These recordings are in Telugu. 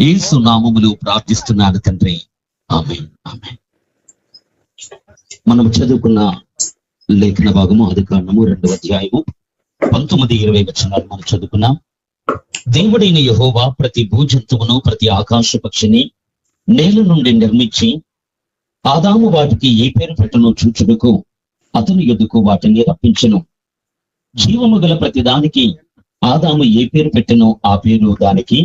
యేసు నామములో ప్రార్థిస్తున్నాను తండ్రి, ఆమేన్. ఆమేన్. మనం చదువుకున్న లేఖన భాగము ఆదికాండము 2వ అధ్యాయము 19-20 వచనాలు మనం చదువుకున్నాం. దేవుడైన యెహోవా ప్రతి భూజంతువును ప్రతి ఆకాశ పక్షిని నేల నుండి నిర్మించి ఆదాము వాటికి ఏ పేరు పెట్టనో చూచుటకు అతని ఎదుకు వాటిని రప్పించెను. జీవము గల ప్రతి దానికి ఆదాము ఏ పేరు పెట్టెనో ఆ పేరు దానికి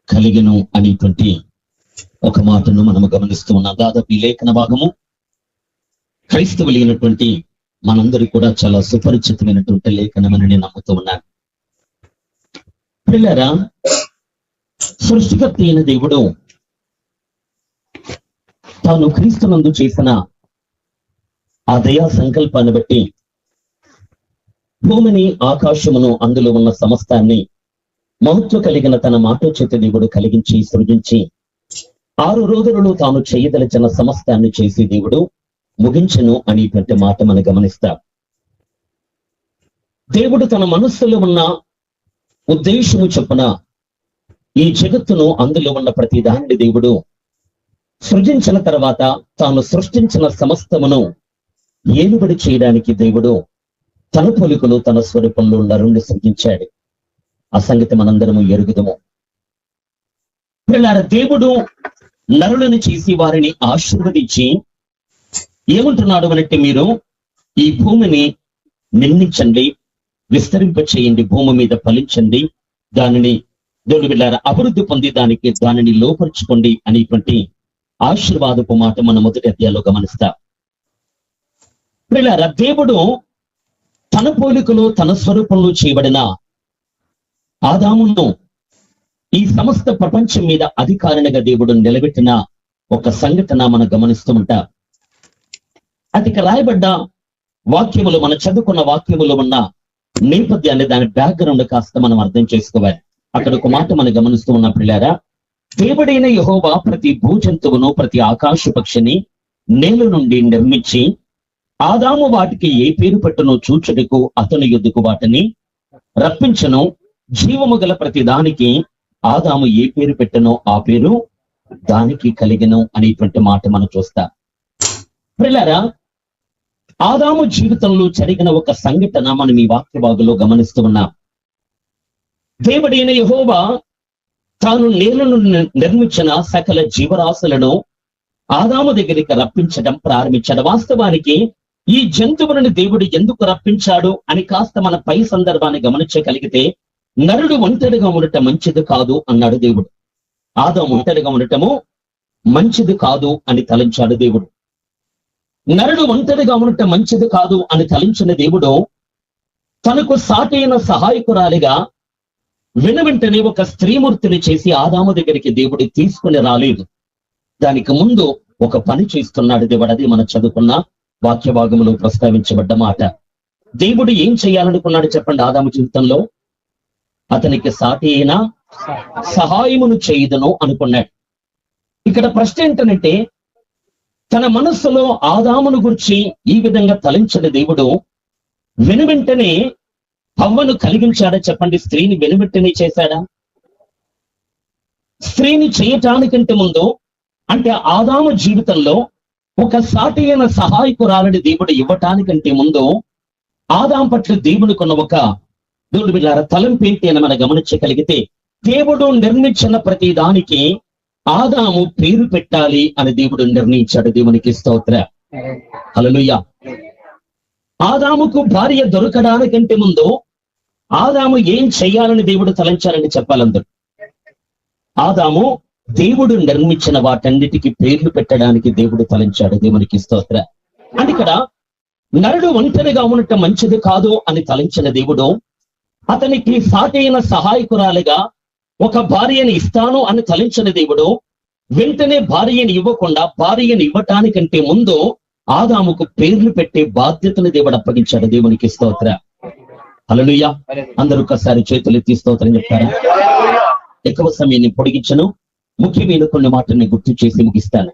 కలిగెను అనేటువంటి ఒక మాటను మనము గమనిస్తూ ఉన్నాం. దాదాపు ఈ లేఖన భాగము క్రైస్తవులైనటువంటి మనందరూ కూడా చాలా సుపరిచితమైనటువంటి లేఖనమని నేను నమ్ముతూ ఉన్నాను. పిల్లరా, సృష్టికర్త అయిన దేవుడు తాను క్రీస్తునందు చేసిన ఆ దయా సంకల్పాన్ని బట్టి భూమిని, ఆకాశమును, అందులో ఉన్న సమస్తాన్ని మహత్వ కలిగిన తన మాట చేత దేవుడు కలిగించి సృజించి 6 రోజులలో తాను చేయదలిచిన సమస్తాన్ని చేసి దేవుడు ముగించెను అనేటువంటి మాట మనం గమనిస్తాం. దేవుడు తన మనస్సులో ఉన్న ఉద్దేశము చొప్పున ఈ జగత్తును, అందులో ఉన్న ప్రతి దానిని దేవుడు సృజించిన తర్వాత తాను సృష్టించిన సమస్తమును ఏలుబడి చేయడానికి దేవుడు తన పోలికలు, తన స్వరూపంలో నరుణ్ణి సృజించాడు. ఆ సంగతి మనందరము ఎరుగుదము. పిల్లల, దేవుడు నరులను చేసి వారిని ఆశీర్వదించి ఏమంటున్నాడు అంటే, మీరు ఈ భూమిని నిర్మించండి, విస్తరింప చేయండి, భూమి మీద ఫలించండి, దానిని దేవుడు బిడ్డలారా అభివృద్ధి పొంది దానిని లోపరుచుకోండి అనేటువంటి ఆశీర్వాదపు మాట మన మొదటి అధ్యాయంలో గమనిస్తా. పిల్లలారా, దేవుడు తన పోలికలో తన స్వరూపంలో చేయబడిన ఆదామును ఈ సమస్త ప్రపంచం మీద అధికారినిగా దేవుడు నిలబెట్టిన ఒక సంఘటన మనం గమనిస్తూ ఉంటాం. అతికి రాయబడ్డ వాక్యములు, మనం చదువుకున్న వాక్యములు ఉన్న నేపథ్యాన్ని, దాని బ్యాక్గ్రౌండ్ కాస్త మనం అర్థం చేసుకోవాలి. అక్కడ ఒక మాట మనం గమనిస్తూ ఉన్న పిల్లారా, దేవుడైన యెహోవా ప్రతి భూజంతువును ప్రతి ఆకాశ పక్షిని నేల నుండి నిర్మించి ఆదాము వాటికి ఏ పేరు పెట్టునో చూచుటకు అతని యొద్దకు వాటిని రప్పించను. జీవము గల ప్రతి దానికి ఆదాము ఏ పేరు పెట్టనో ఆ పేరు దానికి కలిగెను అనేటువంటి మాట మనం చూస్తాం. పిల్లరా, ఆదాము జీవితంలో జరిగిన ఒక సంఘటన మనం ఈ వాక్య భాగంలో గమనిస్తూ ఉన్నాం. దేవుడైన యెహోవా తాను నేలను నిర్మించిన సకల జీవరాశులను ఆదాము దగ్గరికి రప్పించడం ప్రారంభించాడు. వాస్తవానికి ఈ జంతువులను దేవుడు ఎందుకు రప్పించాడు అని కాస్త మన పై సందర్భాన్ని గమనించగలిగితే, నరుడు ఒంటరిగా ఉండటం మంచిది కాదు అన్నాడు దేవుడు. ఆదాము ఒంటరిగా ఉండటము మంచిది కాదు అని తలంచాడు దేవుడు. నరుడు ఒంటరిగా ఉండటం మంచిది కాదు అని తలంచిన దేవుడు తనకు సాటైన సహాయకురాలిగా వెంటనే ఒక స్త్రీమూర్తిని చేసి ఆదాము దగ్గరికి దేవుడు తీసుకుని రాలేదు. దానికి ముందు ఒక పని చేస్తున్నాడు దేవుడు. అది మనం చదువుకున్న వాక్య భాగంలో ప్రస్తావించబడ్డ మాట. దేవుడు ఏం చేయాలనుకున్నాడు చెప్పండి? ఆదాము జీవితంలో అతనికి సాటి అయిన సహాయమును చేయుదును అనుకున్నాడు. ఇక్కడ ప్రశ్న ఏంటంటే, తన మనస్సులో ఆదామును గురించి ఈ విధంగా తలంచిన దేవుడు వెనువెంటనే హవ్వను కలిగించాడా చెప్పండి? స్త్రీని వెనువెంటనే చేశాడా? స్త్రీని చేయటానికంటే ముందు, అంటే ఆదాము జీవితంలో ఒక సాటి అయిన సహాయకురాలని దేవుడు ఇవ్వటానికంటే ముందు ఆదాము పట్ల దేవునికున్న ఒక దేవుడు బిడ్డలారా తలంపేంటి అని మనం గమనించగలిగితే, దేవుడు నిర్మించిన ప్రతి దానికి ఆదాము పేరు పెట్టాలి అని దేవుడు నిర్ణయించాడు. దేవునికి స్తోత్రం, హల్లెలూయా. ఆదాముకు భార్య దొరకడానికంటే ముందు ఆదాము ఏం చెయ్యాలని దేవుడు తలంచాలని చెప్పాలందరూ. ఆదాము దేవుడు నిర్మించిన వాటన్నిటికీ పేర్లు పెట్టడానికి దేవుడు తలంచాడు. దేవునికి స్తోత్రం. అంటే ఇక్కడ నరుడు ఒంటరిగా ఉండటం మంచిది కాదు అని తలంచిన దేవుడు అతనికి సాటైన సహాయకురాలిగా ఒక భార్యని ఇస్తాను అని తలంచిన దేవుడు వెంటనే భార్యని ఇవ్వకుండా, భార్యని ఇవ్వటానికంటే ముందు ఆదాముకు పేర్లు పెట్టే బాధ్యతను దేవుడు అప్పగించాడు. దేవునికి స్తోత్రం, హల్లెలూయా. అందరూ ఒకసారి చేతులు ఎత్తి స్తోత్రం చెప్తారా? ఎక్కువ సమయాన్ని పొడిగించను, ముఖ్యమైన కొన్ని మాటల్ని గుర్తు చేసి ముగిస్తాను.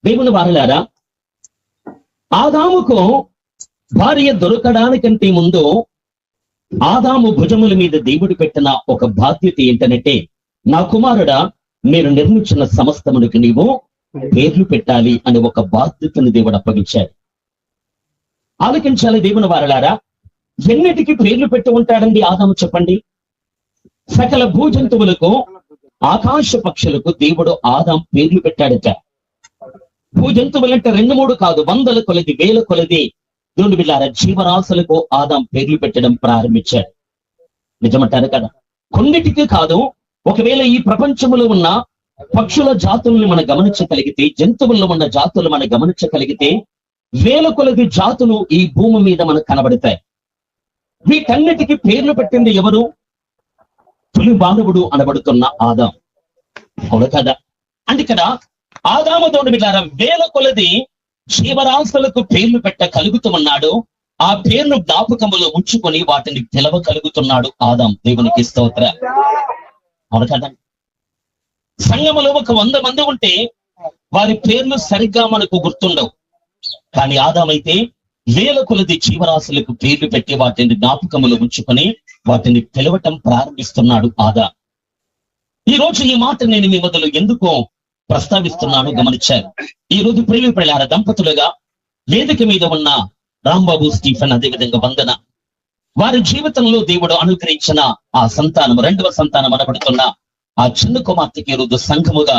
దేవుని వారలారా, ఆదాముకు భార్య దొరకడానికంటే ముందు ఆదాము భుజముల మీద దేవుడు పెట్టిన ఒక బాధ్యత ఏంటనంటే, నా కుమారుడా, మీరు నిర్మించిన సమస్తమునికి నీవు పేర్లు పెట్టాలి అని ఒక బాధ్యతను దేవుడు అప్పగించాడు. ఆలకించాలి దేవుని వారలారా. ఎన్నిటికీ పేర్లు పెట్టి ఉంటాడండి ఆదాము చెప్పండి? సకల భూజంతువులకు, ఆకాశ పక్షులకు దేవుడు ఆదాం పేర్లు పెట్టాడట. భూజంతువులంటే 2-3 కాదు, వందల కొలది, వేల కొలది దేవుని బిడ్డలారా జీవరాశులకు ఆదాం పేర్లు పెట్టడం ప్రారంభించాడు. నిజమంటారు కదా? కొన్నిటికి కాదు, ఒకవేళ ఈ ప్రపంచంలో ఉన్న పక్షుల జాతులను మనం గమనించగలిగితే, జంతువుల్లో ఉన్న జాతులు మనం గమనించగలిగితే వేల కొలది జాతులు ఈ భూమి మీద మనకు కనబడతాయి. వీటన్నిటికీ పేర్లు పెట్టింది ఎవరు? తొలి మానవుడు అనబడుతున్న ఆదాం. అవును కదా? అంటే ఇక్కడ ఆదాము దేవుని బిడ్డలారా వేల కొలది జీవరాశులకు పేర్లు పెట్టగలుగుతూ ఉన్నాడు. ఆ పేర్లు జ్ఞాపకములో ఉంచుకొని వాటిని పిలవగలుగుతున్నాడు ఆదాం. దేవునికి స్తోత్రం. అవును కదా? సంఘములో ఒక 100 మంది ఉంటే వారి పేర్లు సరిగ్గా మనకు గుర్తుండవు. కానీ ఆదామైతే వేల కొలది జీవరాశులకు పేర్లు పెట్టి వాటిని జ్ఞాపకములు ఉంచుకొని వాటిని పిలవటం ప్రారంభిస్తున్నాడు ఆదాం. ఈ రోజు ఈ మాట నేను మీ మొదలు ఎందుకు ప్రస్తావిస్తున్నాను గమనించారు. ఈ రోజు ప్రియులు పిల్లార దంపతులుగా వేదిక మీద ఉన్న రాంబాబు, స్టీఫెన్, అదేవిధంగా వందన, వారి జీవితంలో దేవుడు అనుగ్రహించిన ఆ సంతానం, 2వ సంతానం అనబడుతున్న ఆ చిన్న కుమార్తెకి రోజు సంఘముగా,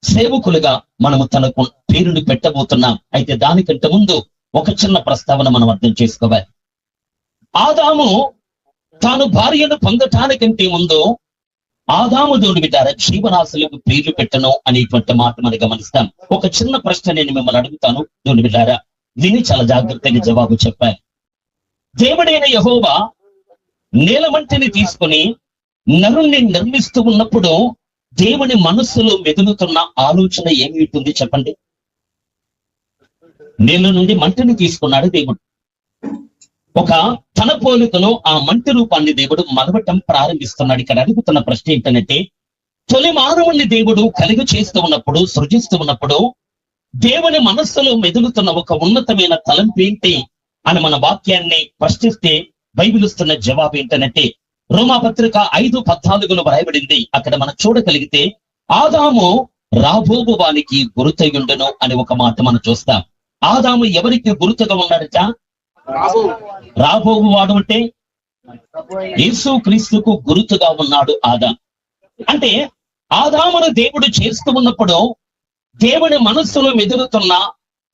సేవకులుగా మనము తనకు పేరుని పెట్టబోతున్నాం. అయితే దానికంటే ముందు ఒక చిన్న ప్రస్తావన మనం అర్థం చేసుకోవాలి. ఆదాము తాను భార్యను పొందటానికంటే ముందు ఆదాము దేవుని బిడ్డారా జీవరాశులకు పేర్లు పెట్టను అనేటువంటి మాట మనం గమనిస్తాం. ఒక చిన్న ప్రశ్న నేను మిమ్మల్ని అడుగుతాను దేవుని బిడ్డారా, విని చాలా జాగ్రత్తగా జవాబు చెప్పాలి. దేవుడైన యెహోవా నేలమంటిని తీసుకొని నరుణ్ణి నిర్మిస్తూ ఉన్నప్పుడు దేవుని మనస్సులో మెదులుతున్న ఆలోచన ఏమి ఉంటుంది చెప్పండి? నేల నుండి మంటిని తీసుకున్నాడు దేవుడు. ఒక తన పోలికలో ఆ మంటి రూపాన్ని దేవుడు మలవటం ప్రారంభిస్తున్నాడు. ఇక్కడ అడుగుతున్న ప్రశ్న ఏంటంటే, తొలి మానవుణ్ణి దేవుడు కలుగు చేస్తూ ఉన్నప్పుడు, సృజిస్తూ ఉన్నప్పుడు దేవుని మనస్సులో మెదులుతున్న ఒక ఉన్నతమైన తలంపు ఏంటి అని మన వాక్యాన్ని ప్రశ్నిస్తే బైబిల్ ఇస్తున్న జవాబు ఏంటంటే, రోమాపత్రిక 5:14 వ్రాయబడింది. అక్కడ మనం చూడగలిగితే ఆదాము రాబోబు వానికి గురుతయుండును అని ఒక మాట మనం చూస్తాం. ఆదాము ఎవరికి గురుతుగా ఉన్నాడట? రాబోబు వాడు అంటే యేసు క్రీస్తుకు గురుతుగా ఉన్నాడు ఆదాం. అంటే ఆదామును దేవుడు చేస్తూ ఉన్నప్పుడు దేవుని మనస్సులో మెదులుతున్న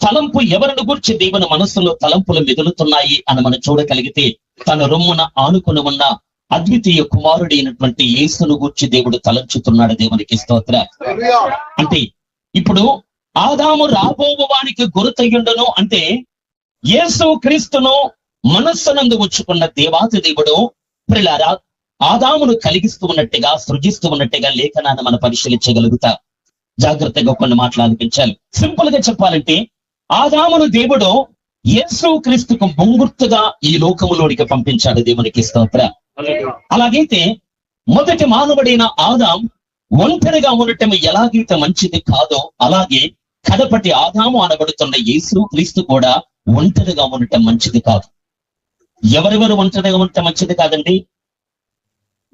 తలంపు ఎవరిని గురించి దేవుని మనస్సులో తలంపులు మెదులుతున్నాయి అని మనం చూడగలిగితే తన రొమ్మున ఆనుకుని ఉన్న అద్వితీయ కుమారుడైనటువంటి యేసును గూర్చి దేవుడు తలంచుతున్నాడు. దేవునికి స్తోత్రం. అంటే ఇప్పుడు ఆదాము రాబోవు వానికి గురుతయ్యుండును అంటే యేసు క్రీస్తును మనస్సునందు ఉంచుకున్న దేవాది దేవుడు ప్రియులారా ఆదామును కలిగిస్తూ ఉన్నట్టుగా, సృజిస్తూ ఉన్నట్టుగా లేఖనాన్ని మనం పరిశీలించగలుగుతా. జాగ్రత్తగా కొన్ని మాటలు అనిపించాలి. సింపుల్ గా చెప్పాలంటే ఆదామును దేవుడు యేసు క్రీస్తుకు ముంగుర్తుగా ఈ లోకములోనికి పంపించాడు. దేవునికి స్తోత్రం. అలాగైతే మొదటి మానవుడైన ఆదాం ఒంటరిగా ఉండటం ఎలాగైతే మంచిది కాదో, అలాగే కడపటి ఆదాము అనబడుతున్న యేసు క్రీస్తు కూడా ఒంటరిగా ఉండటం మంచిది కాదు. ఎవరెవరు ఒంటరిగా ఉండటం మంచిది కాదండి?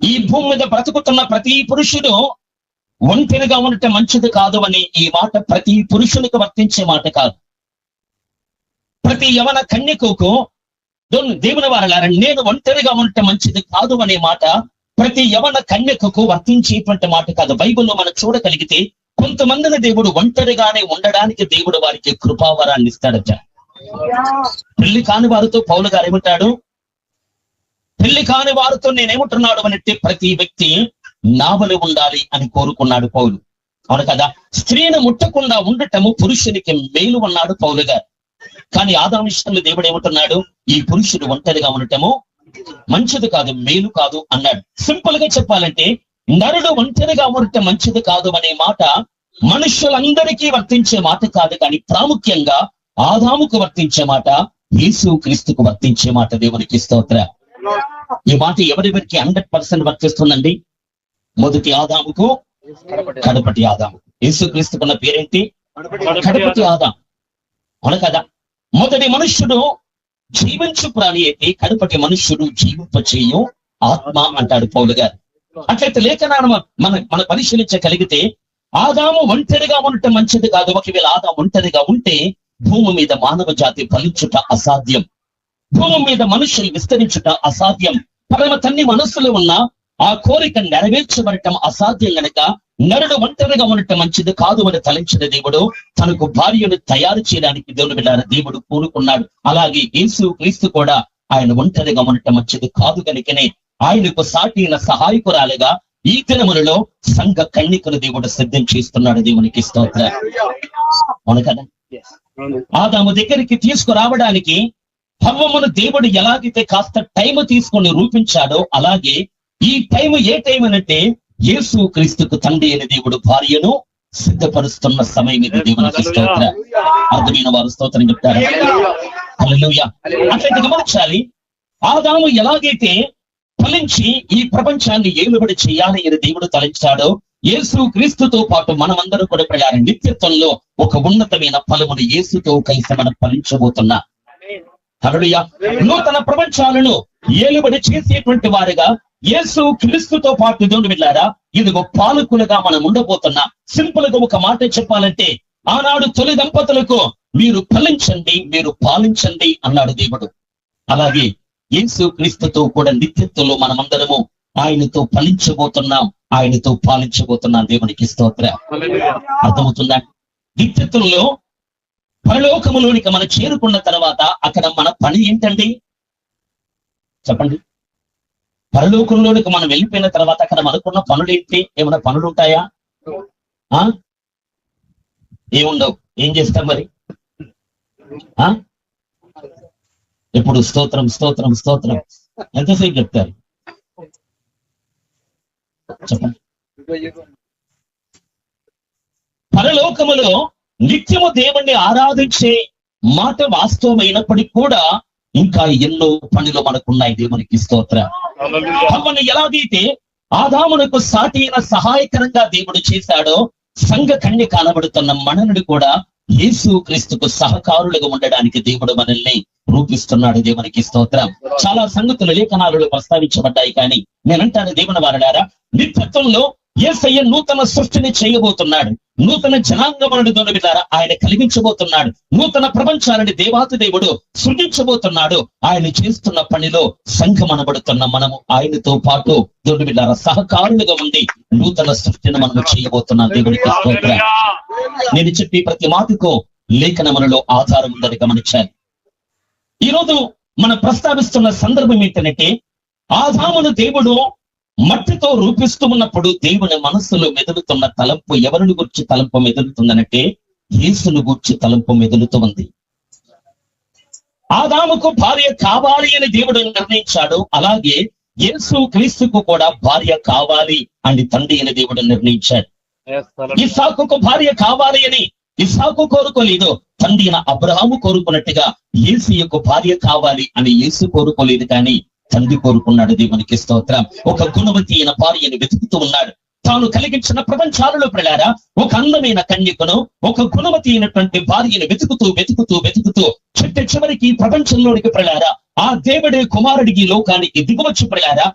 ఈ భూమి మీద బ్రతుకుతున్న ప్రతి పురుషుడు ఒంటరిగా ఉండటం మంచిది కాదు అని ఈ మాట ప్రతి పురుషునికి వర్తించే మాట కాదు. ప్రతి యవన కన్యకకు దేవుని వారలారా నేను ఒంటరిగా ఉండటం మంచిది కాదు అనే మాట ప్రతి యవన కన్యకకు వర్తించేటువంటి మాట కాదు. బైబిల్లో మనం చూడగలిగితే కొంతమందిని దేవుడు ఒంటరిగానే ఉండడానికి దేవుడు వారికి కృపావరాన్ని ఇస్తాడట. పెళ్లి కాని వారితో పౌలు గారు ఏమంటాడు? పెళ్లి కాని వారితో నేనేమంటున్నాడు అంటే ప్రతి వ్యక్తి నావలి ఉండాలి అని కోరుకున్నాడు పౌలు. అవును కదా? స్త్రీని ముట్టకుండా ఉండటము పురుషునికి మేలు అన్నాడు పౌలు గారు. కానీ ఆదాము విషయంలో దేవుడు ఏమంటున్నాడు? ఈ పురుషుడు ఒంటరిగా ఉండటము మంచిది కాదు, మేలు కాదు అన్నాడు. సింపుల్ గా చెప్పాలంటే నరుడు ఒంటరిగా ఉండటం మంచిది కాదు అనే మాట మనుషులందరికీ వర్తించే మాట కాదు, కానీ ప్రాముఖ్యంగా ఆదాముకు వర్తించే మాట, యేసు క్రీస్తుకు వర్తించే మాట. దేవునికి స్తోత్రం. ఈ మాట ఎవరెవరికి 100% వర్తిస్తుందండి? మొదటి ఆదాముకు, కడపటి ఆదాముకు. యేసు క్రీస్తుకున్న పేరేంటి? కడపటి ఆదాం. అవును కదా? మొదటి మనుష్యుడు జీవించు ప్రాణి అయితే కడపటి మనుష్యుడు జీవింపచేయు ఆత్మ అంటాడు పౌలు గారు. అట్లయితే లేఖనాన్ని మన పరిశీలించగలిగితే ఆదాము ఒంటరిగా ఉండటం మంచిది కాదు. ఒకవేళ ఆదాము ఒంటరిగా ఉంటే భూమి మీద మానవ జాతి ఫలించుట అసాధ్యం, భూమి మీద మనుషులు విస్తరించుట అసాధ్యం. పరమ తండ్రి మనస్సులో ఉన్న ఆ కోరిక నెరవేర్చబడటం అసాధ్యం గనక నరుడు ఒంటరిగా ఉండటం మంచిది కాదు అని తలంచిన దేవుడు తనకు భార్యను తయారు చేయడానికి దేవుడు పూనుకున్నాడు. అలాగే యేసు క్రీస్తు కూడా ఆయన ఒంటరిగా ఉండటం మంచిది కాదు కనుకనే ఆయనకు సాటిన సహాయకురాలుగా ఈ దినములలో సంఘ కన్యకను దేవుడు సిద్ధం చేస్తున్నాడు. దేవునికి స్తోత్రం. అవును కదా, ఆదాము దగ్గరికి తీసుకురావడానికి హవ్వమును దేవుడు ఎలాగైతే కాస్త టైం తీసుకొని రూపించాడో అలాగే ఈ టైం ఏ టైం అనంటే యేసు క్రీస్తుకు తండ్రి అయిన దేవుడు భార్యను సిద్ధపరుస్తున్న సమయం ఇది. దేవునికి స్తోత్రం. అర్థమైన వారు స్తోత్రం చెప్తారు. హల్లెలూయా. అట్లయితే గమనించాలి, ఆదాము ఎలాగైతే ఫలించి ఈ ప్రపంచాన్ని ఏలుబడి చేయాలి అని దేవుడు తలంచాడో యేసు క్రీస్తుతో పాటు మనమందరూ కూడా ప్రయాణ నిత్యత్వంలో ఒక ఉన్నతమైన ఫలమును యేసుతో కలిసి మనం ఫలించబోతున్నా. హల్లెలూయా. నూతన ప్రపంచాలను ఏలుబడి చేసేటువంటి వారుగా యేసు క్రీస్తుతో పాటు దేవుడు వెళ్ళారా, ఇదిగో పాలకులుగా మనం ఉండబోతున్నా. సింపుల్ గా ఒక మాట చెప్పాలంటే ఆనాడు తొలి దంపతులకు మీరు ఫలించండి, మీరు పాలించండి అన్నాడు దేవుడు. అలాగే యేసు క్రీస్తుతో కూడా నిత్యత్వంలో మనమందరము ఆయనతో ఫలించబోతున్నాం, ఆయనతో పాలించబోతున్నాం. దేవునికి స్తోత్రం. అర్థమవుతుందా? నిత్యత్వంలో పరలోకములోనికి మనం చేరుకున్న తర్వాత అక్కడ మన పని ఏంటండి చెప్పండి? పరలోకంలోనికి మనం వెళ్ళిపోయిన తర్వాత అక్కడ మనకున్న పనులు ఏంటి? ఏమైనా పనులు ఉంటాయా? ఏముండవు. ఏం చేస్తాం మరి? ఇప్పుడు స్తోత్రం స్తోత్రం స్తోత్రం ఎంతసేపు చెప్తారు చెప్పండి. పరలోకములో నిత్యము దేవుణ్ణి ఆరాధించే మాట వాస్తవమైనప్పటికీ కూడా ఇంకా ఎన్నో పనులు మనకున్నాయి. దేవునికి స్తోత్రం. అవన్నీ ఎలాగైతే ఆదామునకు సాటి అయిన సహాయకరంగా దేవుడు చేశాడో సంఘ కన్య కానబడుతున్న మనల్ని కూడా యేసు క్రీస్తుకు సహకారులుగా ఉండడానికి దేవుడు మనల్ని రూపిస్తున్నాడు. దేవునికి స్తోత్రం. చాలా సంగతులు లేఖనాలలో ప్రస్తావించబడ్డాయి. కానీ నేనంటాను దేవుని వారలారా, నిత్యత్వంలో యేసయ్య నూతన సృష్టిని చేయబోతున్నాడు. నూతన జనాంగములను దొరికినారా ఆయన కలిగించబోతున్నాడు. నూతన ప్రపంచాలని దేవాతి దేవుడు సృజించబోతున్నాడు. ఆయన చేస్తున్న పనిలో సంఘం అనబడుతున్న మనము ఆయనతో పాటు దొరికినారా సహకారులుగా ఉండి నూతన సృష్టిని మనము చేయబోతున్నాం. దేవునికి స్తోత్రం. నేను చెప్పి ప్రతి మాటకు లేఖనములలో ఆధారం ఉందని గమనించాలి. ఈరోజు మనం ప్రస్తావిస్తున్న సందర్భం ఏంటంటే ఆదామును దేవుడు మట్టితో రూపిస్తూ ఉన్నప్పుడు దేవుని మనస్సులో మెదులుతున్న తలంపు ఎవరిని గురించి తలంపు మెదులుతుందనంటే యేసును గురించి తలంపు మెదులుతూ ఉంది. ఆదాముకు భార్య కావాలి అని దేవుడు నిర్ణయించాడు. అలాగే యేసు క్రీస్తుకు కూడా భార్య కావాలి అని తండ్రి అని దేవుడు నిర్ణయించాడు. ఇస్సాకుకు భార్య కావాలి అని ఇస్సాకు కోరుకోలేదు. తండ్రి అయిన అబ్రహాము కోరుకున్నట్టుగా యేసయ్యకు భార్య కావాలి అని యేసు కోరుకోలేదు, కానీ తండ్రి కోరుకున్నాడు. దేవునికి స్తోత్రం. ఒక గుణవతి అయిన భార్యను వెతుకుతూ ఉన్నాడు. తాను కలిగించిన ప్రపంచాలలో ప్రళారా ఒక అందమైన కన్యకను, ఒక గుణవతి అయినటువంటి భార్యను వెతుకుతూ వెతుకుతూ వెతుకుతూ చివరికి ప్రపంచంలోనికి ప్రళారా ఆ దేవుడి కుమారుడికి ఈ లోకానికి దిగువచ్చు ప్రళారా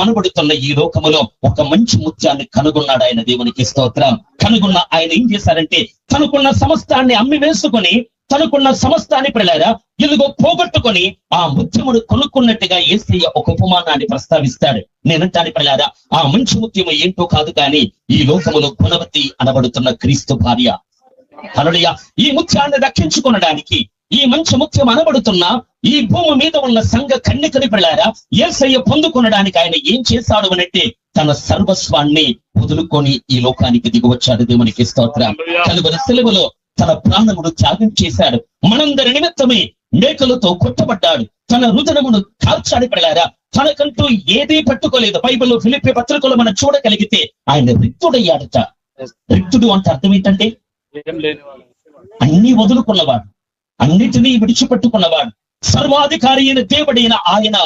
మనబడుతున్న ఈ లోకములో ఒక మంచి ముత్యాన్ని కనుగొన్నాడు ఆయన. దేవునికి స్తోత్రం. కనుగొన్న ఆయన ఏం చేశారంటే తనకున్న సమస్తాన్ని అమ్మి వేసుకొని తనకున్న సమస్తాన్ని ప్రళారా ఇదిగో పోగొట్టుకొని ఆ ముత్యమును కొనుక్కున్నట్టుగా యేసయ్య ఒక ఉపమానాన్ని ప్రస్తావిస్తాడు. నేనంటాను ప్రళారా ఆ మంచి ముత్యము ఏంటో కాదు, కానీ ఈ లోకములో గుణవతి అనబడుతున్న క్రీస్తు భార్య. హల్లెలూయా. ఈ ముత్యాన్ని రక్షించుకొనడానికి ఈ మంచి ముత్యం అనబడుతున్న ఈ భూమి మీద ఉన్న సంఘ కన్యకని ప్రళారా యేసయ్య పొందుకొనడానికి ఆయన ఏం చేశాడు అనంటే తన సర్వస్వాన్ని వదులుకొని ఈ లోకానికి దిగువచ్చాడు. దేవునికి స్తోత్రం. కలువరి సిలువలో తన ప్రాణమును త్యాగం చేశాడు. మనందరి నిమిత్తమే మేకలతో కొట్టబడ్డాడు. తన రుదనమును కాల్చాడు ప్రళారా. తనకంటూ ఏదీ పట్టుకోలేదు. బైబిల్లో ఫిలిప్పీ పత్రికలో మనం చూడగలిగితే ఆయన రిక్తుడయ్యాడట. రిక్తుడు అంటే అర్థం ఏంటంటే అన్ని వదులుకున్నవాడు, అన్నిటినీ విడిచిపెట్టుకున్నవాడు. సర్వాధికారి అయిన దేవుడైన ఆయన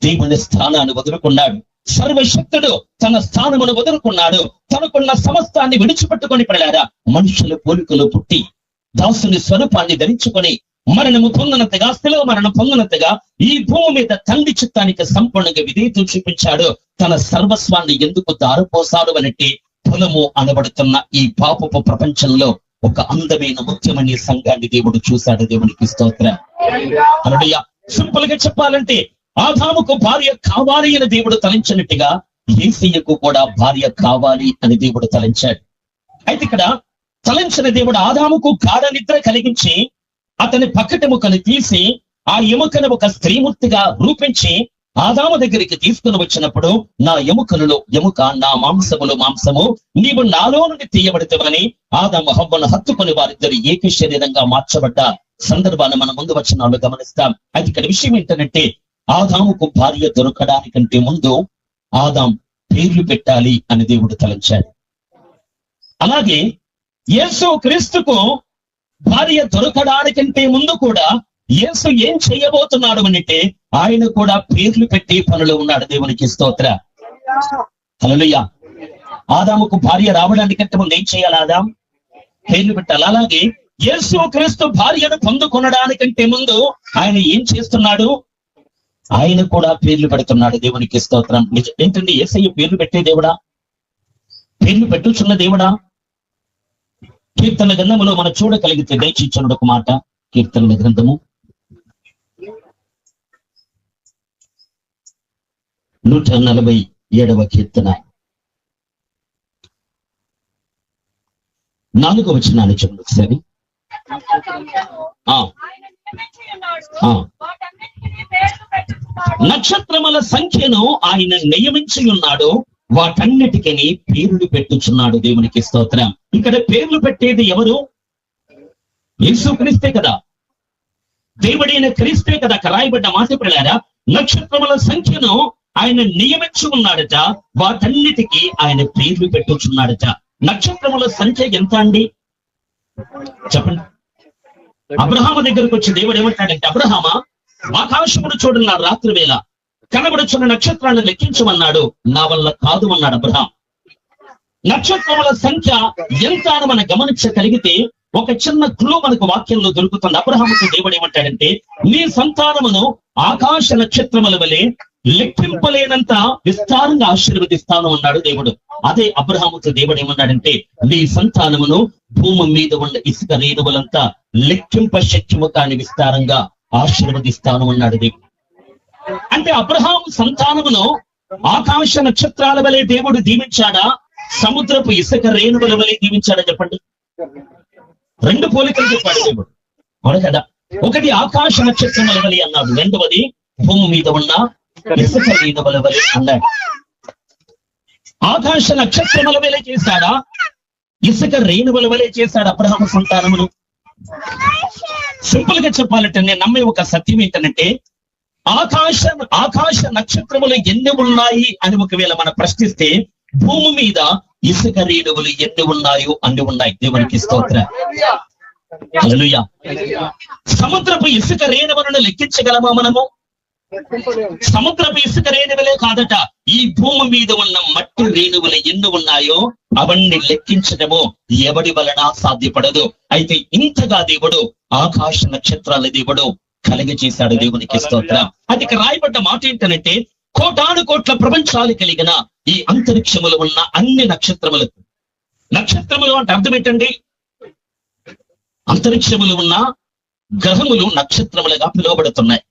దేవుని స్థానాన్ని వదులుకున్నాడు. సర్వశక్తుడు తన స్థానమును వదులుకున్నాడు. తనకున్న సమస్తాన్ని విడిచిపెట్టుకొని ప్రళారా మనుషుల పోలికలు పుట్టి దాసుని స్వరూపాన్ని ధరించుకొని మరణము పొందినంతగా శిలువ మరణం పొందినంతగా ఈ భూమి మీద తండ్రి చిత్తానికి సంపూర్ణంగా విధేయత చూపించాడు. తన సర్వస్వాన్ని ఎందుకు దారపోసాడు అనంటే పొలము అనబడుతున్న ఈ పాపపు ప్రపంచంలో ఒక అందమైన ముఖ్యమైన సంఘాన్ని దేవుడు చూశాడు. దేవునికి స్తోత్రం. హల్లెలూయా. సింపుల్ గా చెప్పాలంటే ఆదాముకు భార్య కావాలి అని దేవుడు తలంచినట్టుగా యేసయ్యకు కూడా భార్య కావాలి అని దేవుడు తలంచాడు. అయితే ఇక్కడ తలంచిన దేవుడు ఆదాముకు గాఢ నిద్ర కలిగించి అతని పక్కటెముకను తీసి ఆ ఎముకను ఒక స్త్రీమూర్తిగా రూపించి ఆదాము దగ్గరికి తీసుకుని వచ్చినప్పుడు, నా ఎముకలలో ఎముక, నా మాంసములు మాంసము, నీవు నాలో నుండి తీయబడితేవని ఆదాము హవ్వను హత్తుకుని వారిద్దరు ఏక శరీరంగా మార్చబడ్డ సందర్భాన్ని మనం ముందు వచనాల్లో గమనిస్తాం. అయితే ఇక్కడ విషయం ఏంటంటే ఆదాముకు భార్య దొరకడానికంటే ముందు ఆదాం పేర్లు పెట్టాలి అని దేవుడు తలంచాడు. అలాగే యేసు క్రీస్తుకు భార్య దొరకడానికంటే ముందు కూడా యేసు ఏం చేయబోతున్నాడు అంటే ఆయన కూడా పేర్లు పెట్టి పనులు ఉన్నాడు. దేవునికి స్తోత్ర. హల్లెలూయా. ఆదాముకు భార్య రావడానికంటే ముందు ఏం చేయాలి? ఆదాం పేర్లు పెట్టాలి. అలాగే యేసు క్రీస్తు భార్యను పొందుకొనడానికంటే ముందు ఆయన ఏం చేస్తున్నాడు? ఆయన కూడా పేర్లు పెడుతున్నాడు. దేవునికి స్తోత్రం. ఏంటండి యేసయ్య పేర్లు పెట్టే దేవుడా? పేర్లు పెట్టుచున్న దేవుడా? కీర్తన గ్రంథములో మనం చూడగలిగితే దయచేసి ఒక మాట. కీర్తన గ్రంథము 147వ కీర్తన 4వ వచనాన్ని చూడండి ఒకసారి. నక్షత్రముల సంఖ్యను ఆయన నియమించి ఉన్నాడు, వాటన్నిటికీ పేర్లు పెట్టుచున్నాడు. దేవునికి స్తోత్రం. ఇక్కడ పేర్లు పెట్టేది ఎవరు? యేసు క్రీస్తే కదా, దేవుడైన క్రీస్తే కదా. రాయబడ్డ మాట పిల్లారా, నక్షత్రముల సంఖ్యను ఆయన నియమించి ఉన్నాడట, వాటన్నిటికీ ఆయన పేర్లు పెట్టుచున్నాడట. నక్షత్రముల సంఖ్య ఎంత అండి చెప్పండి. అబ్రహాము దగ్గరకు వచ్చి దేవుడు ఏమంటాడంటే, అబ్రహామా ఆకాశమును చూడన్నా రాత్రి వేళ కనబడుచున్న నక్షత్రాన్ని లెక్కించమన్నాడు. నా వల్ల కాదు అన్నాడు అబ్రహాం. నక్షత్రముల సంఖ్య ఎంత అని మనం గమనించగలిగితే ఒక చిన్న క్లూ మనకు వాక్యంలో దొరుకుతుంది. అబ్రహాముకు దేవుడు ఏమంటాడంటే, నీ సంతానమును ఆకాశ నక్షత్రముల వలె లెక్కింపలేనంత విస్తారంగా ఆశీర్వదిస్తాను అన్నాడు దేవుడు. అదే అబ్రహాముతో దేవుడు ఏమన్నాడంటే, నీ సంతానమును భూమి మీద ఉన్న ఇసుక రేణువులంతా లెక్కింప శక్యము కాని విస్తారంగా ఆశీర్వదిస్తాను అన్నాడు దేవుడు. అంటే అబ్రహాము సంతానమును ఆకాశ నక్షత్రాల వలె దేవుడు దీవించాడా, సముద్రపు ఇసుక రేణువుల వలె దీవించాడా? చెప్పండి. రెండు పోలికలు చెప్పాడు దేవుడు, అవును కదా. ఒకటి ఆకాశ నక్షత్రముల వలె అన్నాడు, రెండవది భూమి మీద ఉన్న ఇసుక రేణువుల వలె అన్నాడు. ఆకాశ నక్షత్రముల వలె చేశాడా, ఇసుక రేణువుల వలె చేశాడు అబ్రహాము సంతానమును? సింపుల్ గా చెప్పాలంటే నేను నమ్మే ఒక సత్యం ఏంటంటే, ఆకాశ నక్షత్రములు ఎన్ని ఉన్నాయి అని ఒకవేళ మనం ప్రశ్నిస్తే భూమి మీద ఇసుక రేణువులు ఎన్ని ఉన్నాయో అన్ని ఉన్నాయి. దేవునికి స్తోత్రం. హల్లెలూయా. సముద్రపు ఇసుక రేణువులను లెక్కించగలమా మనము? సముద్రపు ఇసుక రేణువులే కాదట, ఈ భూమి మీద ఉన్న మట్టి రేణువులు ఎన్ని ఉన్నాయో అవన్నీ లెక్కించడము ఎవడి వలన సాధ్యపడదు. అయితే ఇంతగా దేవుడు ఆకాశ నక్షత్రాల దేవుడు కలిగజేశాడు. దేవునికి స్తోత్రం. అది రాయబడ్డ మాట ఏంటంటే, కోటాను కోట్ల ప్రపంచాలు కలిగిన ఈ అంతరిక్షములు ఉన్న అన్ని నక్షత్రములకు, నక్షత్రములు అంటే అర్థం ఏంటండి? అంతరిక్షములు ఉన్న గ్రహములు నక్షత్రములుగా పిలువబడుతున్నాయి,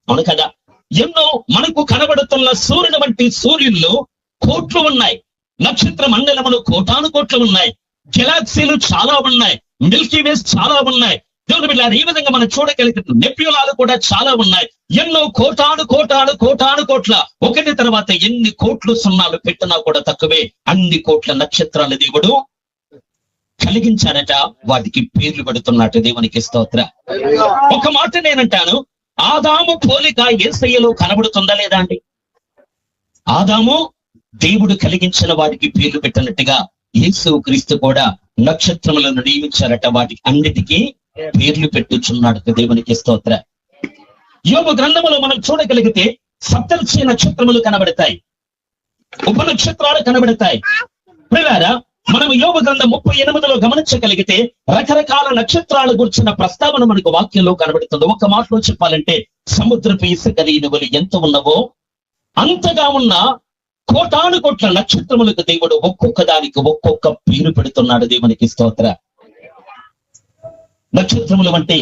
అవును కదా. ఎన్నో మనకు కనబడుతున్న సూర్యుని వంటి సూర్యుల్లో కోట్లు ఉన్నాయి, నక్షత్ర మండలములు కోటాను కోట్లు ఉన్నాయి, గెలాక్సీలు చాలా ఉన్నాయి, మిల్కీ వేస్ చాలా ఉన్నాయి. దేవుని బిడ్డలారా, ఈ విధంగా మనం చూడగలుగుతున్నాం. నెప్యూలాలు కూడా చాలా ఉన్నాయి. ఎన్నో కోటాను కోట్ల, ఒకటి తర్వాత ఎన్ని కోట్లు సున్నాలు పెట్టినా కూడా తక్కువే. అన్ని కోట్ల నక్షత్రాల దేవుడు కలిగించారట, వాటికి పేర్లు పెడుతున్నట్టు. దేవునికి స్తోత్రం. ఒక మాట నేనంటాను, ఆదాము పోలిక యేసయ్యలో కనబడుతుందా లేదా అండి? ఆదాము దేవుడు కలిగించిన వాటికి పేర్లు పెట్టినట్టుగా యేసు క్రీస్తు కూడా నక్షత్రములను నియమించారట, వాటికి అన్నిటికీ పేర్లు పెట్టుచున్నాడు. దేవునికి స్తోత్రం. యోబు గ్రంథములో మనం చూడగలిగితే సప్తర్షి నక్షత్రములు కనబడతాయి, ఉప నక్షత్రాలు కనబడతాయి. పిల్లారా, మనం యోబు గ్రంథం 38లో గమనించగలిగితే రకరకాల నక్షత్రాల గురించిన ప్రస్తావన మనకు వాక్యంలో కనబడుతుంది. ఒక మాటలో చెప్పాలంటే, సముద్రపు ఇసుక రేణువులు ఎంత ఉన్నవో అంతగా ఉన్న కోటాను కోట్ల నక్షత్రములకు దేవుడు ఒక్కొక్క దానికి ఒక్కొక్క పేరు పెడుతున్నాడు. దేవునికి స్తోత్ర. నక్షత్రములు అంటే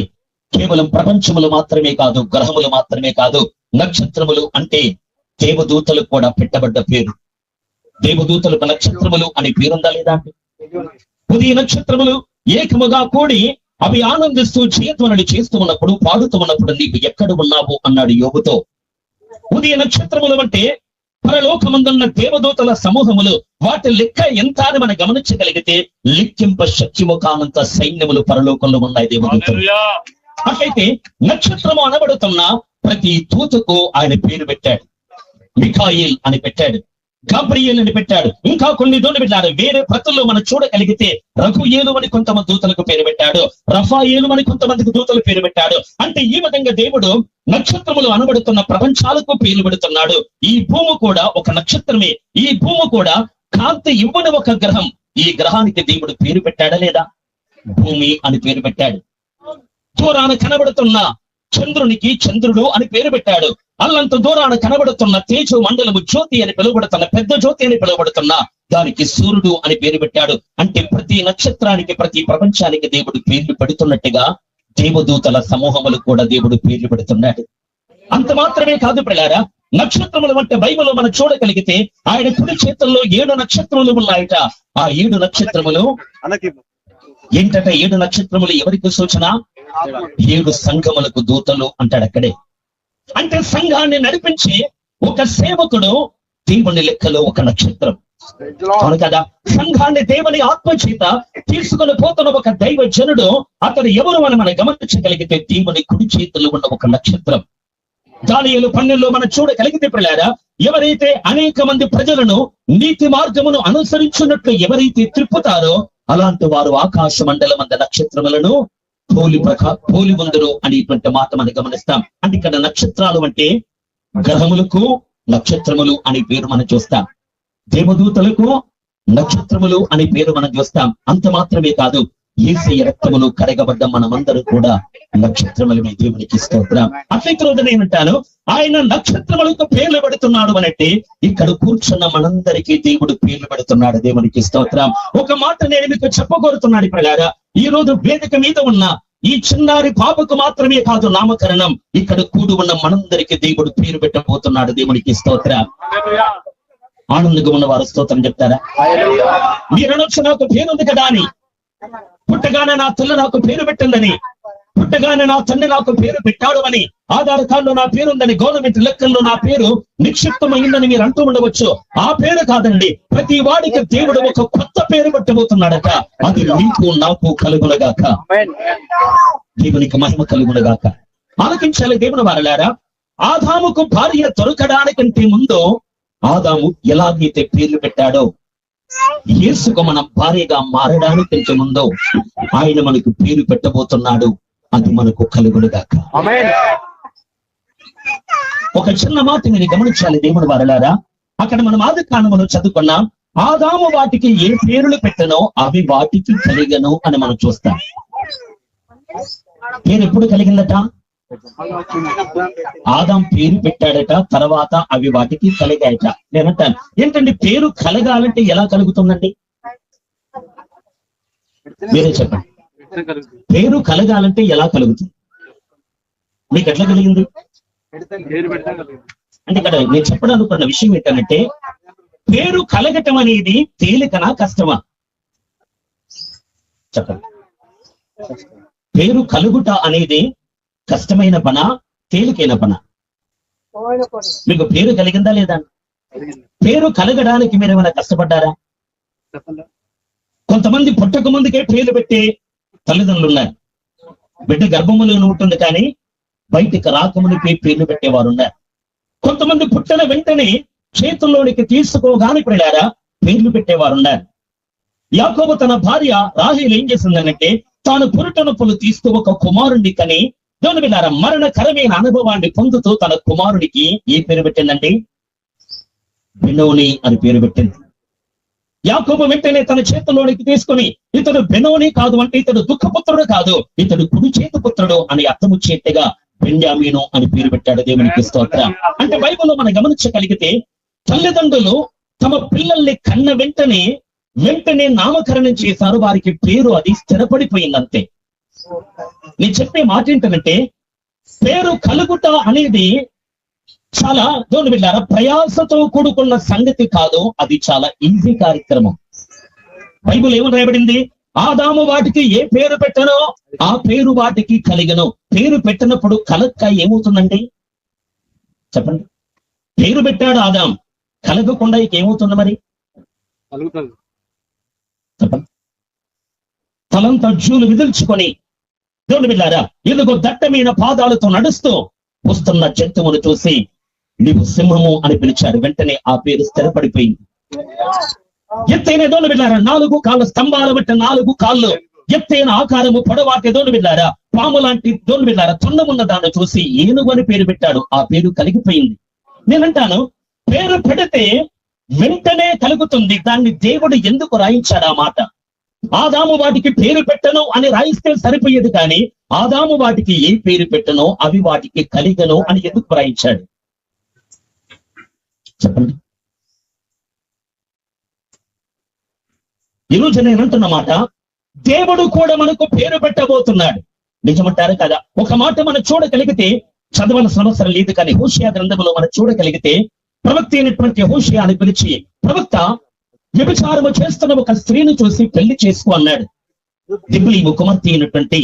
కేవలం ప్రపంచములు మాత్రమే కాదు, గ్రహములు మాత్రమే కాదు. నక్షత్రములు అంటే దేవదూతలకు కూడా పెట్టబడ్డ పేరు. దేవదూతలకు నక్షత్రములు అని పేరుందా లేదా? ఉదయ నక్షత్రములు ఏకముగా కూడి అవి ఆనందిస్తూ జయధ్వనులు చేస్తూ ఉన్నప్పుడు, పాడుతూ ఉన్నప్పుడు నీవు ఎక్కడ ఉన్నావు అన్నాడు యోబుతో. ఉదయ నక్షత్రములు అంటే పరలోకమందున్న దేవదూతల సమూహములు. వాటి లెక్క ఎంత అని మనం గమనించగలిగితే లెక్కింప శక్తిము కానంత సైన్యములు పరలోకంలో ఉన్నాయి దేవదూతలు. అట్లయితే నక్షత్రము అనబడుతున్న ప్రతి దూతకు ఆయన పేరు పెట్టాడు. మిఖాయిల్ అని పెట్టాడు, గాబ్రియేల్ అని పెట్టాడు, ఇంకా కొన్ని దూతలు పెట్టాడు. వేరే ప్రతుల్లో మనం చూడగలిగితే రఘుయేలు అని కొంతమంది దూతలకు పేరు పెట్టాడు, రఫాయేలు అని కొంతమందికి దూతలు పేరు పెట్టాడు. అంటే ఈ విధంగా దేవుడు నక్షత్రములు అనబడుతున్న ప్రపంచాలకు పేరు పెడుతున్నాడు. ఈ భూమి కూడా ఒక నక్షత్రమే. ఈ భూమి కూడా కాంతి ఇవ్వని ఒక గ్రహం. ఈ గ్రహానికి దేవుడు పేరు పెట్టాడా లేదా? భూమి అని పేరు పెట్టాడు. దూరాన కనబడుతున్న చంద్రునికి చంద్రుడు అని పేరు పెట్టాడు. అల్లంత దూరాన కనబడుతున్న తేజో మండలము జ్యోతి అని పిలువబడుతున్న పెద్ద జ్యోతి అని పిలువబడుతున్న దానికి సూర్యుడు అని పేరు పెట్టాడు. అంటే ప్రతి నక్షత్రానికి, ప్రతి ప్రపంచానికి దేవుడు పేర్లు పెడుతున్నట్టుగా దేవదూతల సమూహములు కూడా దేవుడు పేర్లు పెడుతున్నాడు. అంత మాత్రమే కాదు పిల్లారా, నక్షత్రములు అంటే బైబిల్ మనం చూడగలిగితే ఆయన కుడి చేతుల్లో 7 నక్షత్రములు ఉన్నాయట. ఆ 7 నక్షత్రములు ఏంటట? 7 నక్షత్రములు ఎవరికి సూచన? 7 సంఘములకు దూతలు అంటాడు అక్కడే. అంటే సంఘాన్ని నడిపించి ఒక సేవకుడు దేవుని లెక్కలో ఒక నక్షత్రం. అవును కదా? సంఘాన్ని దేవుని ఆత్మచేత తీసుకుని పోతున్న ఒక దైవ జనుడు అతడు ఎవరు అని మనం గమనించగలిగితే దేవుని కుడి చేతుల్లో ఉన్న ఒక నక్షత్రం. దానియేలు 12లో మనం చూడగలిగితే పిల్లారా, ఎవరైతే అనేక మంది ప్రజలను నీతి మార్గమును అనుసరించున్నట్లు ఎవరైతే త్రిప్పుతారో అలాంటి వారు ఆకాశ మండలం అంత నక్షత్రములను పోలి ఉందరు అనేటువంటి మాట మనం గమనిస్తాం. అంటే ఇక్కడ నక్షత్రాలు అంటే గ్రహములకు నక్షత్రములు అనే పేరు మనం చూస్తాం, దేవదూతలకు నక్షత్రములు అనే పేరు మనం చూస్తాం. అంత మాత్రమే కాదు, యేసయ్య రక్తములు కడగబడ్డ మనమందరూ కూడా నక్షత్రములమే. దేవునికి స్తోత్రం. అట్లయితే రోజు నేనంటాను, ఆయన నక్షత్రములకు పేర్లు పెడుతున్నాడు అనంటే ఇక్కడ కూర్చున్న మనందరికీ దేవుడు పేర్లు పెడుతున్నాడు. దేవునికి స్తోత్రం. ఒక మాట నేను మీకు చెప్పగోరుతున్నాడు ప్రకారం, ఈ రోజు వేదిక మీద ఉన్న ఈ చిన్నారి పాపకు మాత్రమే కాదు నామకరణం, ఇక్కడ కూడి ఉన్న మనందరికీ దేవుడు పేరు పెట్టబోతున్నాడు. దేవునికి స్తోత్రం. ఆనందంగా ఉన్న వారు స్తోత్రం చెప్తారా? మీరనొచ్చు నాకు పేరుంది కదా అని, పుట్టగానే నా తల్లి నాకు పేరు పెట్టిందని, పుట్టగానే నా తండ్రి నాకు పేరు పెట్టాడు అని, ఆధార్ కార్డులో నా పేరుందని, గవర్నమెంట్ లెక్కల్లో నా పేరు నిక్షిప్తమైందని మీరు అంటూ ఉండవచ్చు. ఆ పేరు కాదండి, ప్రతి వాడికి దేవుడు ఒక కొత్త పేరు పెట్టబోతున్నాడట. అది నీకు నాకు కలుగునగాక. దేవునికి మహిమ కలుగునగాక. ఆలకించాలి దేవుని వారలారా. ఆదాముకు భార్య దొరకడానికంటే ముందు ఆదాము ఎలాగైతే పేర్లు పెట్టాడో, యేసుకు మనం భార్యగా మారడానికి ముందు ఆయన మనకు పేరు పెట్టబోతున్నాడు. అది మనకు కలుగునుగాక. ఒక చిన్న మాట మీరు గమనించాలి దేవుని వారలారా. అక్కడ మనం ఆది కాండములో చదువుకున్నాం, ఆదాము వాటికి ఏ పేర్లు పెట్టనో అవి వాటికి కలిగను అని మనం చూస్తాం. పేరు ఎప్పుడు కలిగిందట? ఆదాం పేరు పెట్టాడట, తర్వాత అవి వాటికి కలిగాయట. నేనంటాను, ఏంటండి పేరు కలగాలంటే ఎలా కలుగుతుందండి? మీరే చెప్పండి. పేరు కలగాలంటే ఎలా కలుగుతుంది? మీకు ఎట్లా కలిగింది అంటే ఇక్కడ నేను చెప్పడానుకున్న విషయం ఏంటంటే, పేరు కలగటం అనేది తేలికనా కష్టమా? చెప్పండి. పేరు కలుగుట అనేది కష్టమైన పనా, తేలికైన పనా? మీకు పేరు కలిగిందా లేదా? పేరు కలగడానికి మీరు ఏమైనా కష్టపడ్డారా? కొంతమంది పుట్టక ముందుకే పేర్లు పెట్టే తల్లిదండ్రులు ఉన్నారు. బిడ్డ గర్భములో ఉంటుంది కానీ బయటికి రాకమునికే పేర్లు పెట్టేవారు ఉన్నారు. కొంతమంది పుట్టిన వెంటనే చేతుల్లోనికి తీసుకోగానే పిల్లారా పేర్లు పెట్టేవారు ఉన్నారు. యాకోబు తన భార్య రాహేలు ఏం చేసిందనంటే, తాను పురుట నొప్పులు తీస్తూ ఒక కుమారుణ్ణి కని దేవుని బిడ్డలారా మరణకరమైన అనుభవాన్ని పొందుతూ తన కుమారుడికి ఏ పేరు పెట్టిందండి? బెనోని అని పేరు పెట్టింది. యాకోబు వెంటనే తన చేతుల్లోనికి తీసుకుని, ఇతడు బెనోని కాదు అంటే ఇతడు దుఃఖపుత్రుడు కాదు, ఇతడు కుడి చేతి పుత్రుడు అని అర్థముచ్చేట్టుగా బెన్యామీను అని పేరు పెట్టాడు. దేవునికి స్తోత్రం. అంటే బైబిల్లో మనం గమనించగలిగితే తల్లిదండ్రులు తమ పిల్లల్ని కన్న వెంటనే నామకరణం చేశారు. వారికి పేరు అది స్థిరపడిపోయిందంతే. నేను చెప్పే మాట ఏంటంటే, పేరు కలుగుట అనేది చాలా దేవుని బిడ్డలారా ప్రయాసతో కూడుకున్న సంగతి కాదు. అది చాలా ఈజీ కార్యక్రమం. బైబిల్ ఏమని రాయబడింది? ఆదాము వాటికి ఏ పేరు పెట్టనో ఆ పేరు వాటికి కలిగను. పేరు పెట్టినప్పుడు కలక్క ఏమవుతుందండి చెప్పండి? పేరు పెట్టాడు ఆదాం, కలగకుండా ఏమవుతుంది మరి చెప్పండి? తలంత జూలు విదిల్చుకొని దేవుని బిడ్డలారా ఇదిగో దట్టమైన పాదాలతో నడుస్తూ వస్తున్న జంతువును చూసి నీవు సింహము అని పిలిచాడు. వెంటనే ఆ పేరు స్థిరపడిపోయింది. ఎత్తైన దేవుని బిడ్డలారా 4 కాళ్ళ స్తంభాల బట్టి 4 కాళ్ళు, ఎత్తైన ఆకారము, పొడవాటి దేవుని బిడ్డలారా పాము లాంటి దేవుని బిడ్డలారా తొండమున్న దాన్ని చూసి ఏనుగు అని పేరు పెట్టాడు. ఆ పేరు కలిగిపోయింది. నేనంటాను, పేరు పెడితే వెంటనే కలుగుతుంది. దాన్ని దేవుడు ఎందుకు రాయించాడు ఆ మాట? ఆదాము వాటికి పేరు పెట్టను అని రాయిస్తే సరిపోయేది, కానీ ఆదాము వాటికి ఏ పేరు పెట్టనో అవి వాటికి కలిగను అని ఎందుకు రాయించాడు చెప్పండి? ఈరోజు నేను అంటున్న మాట, దేవుడు కూడా మనకు పేరు పెట్టబోతున్నాడు. నిజమంటారు కదా? ఒక మాట మనం చూడగలిగితే చదవలసిన అవసరం లేదు, కానీ హోషేయ గ్రంథంలో మనం చూడగలిగితే ప్రవక్త అయినటువంటి హోషేయ అని పిలిచి, ప్రవక్త వ్యభిచారము చేస్తున్న ఒక స్త్రీని చూసి పెళ్లి చేసుకో అన్నాడు. దిబ్లీము కుమార్తె అయినటువంటి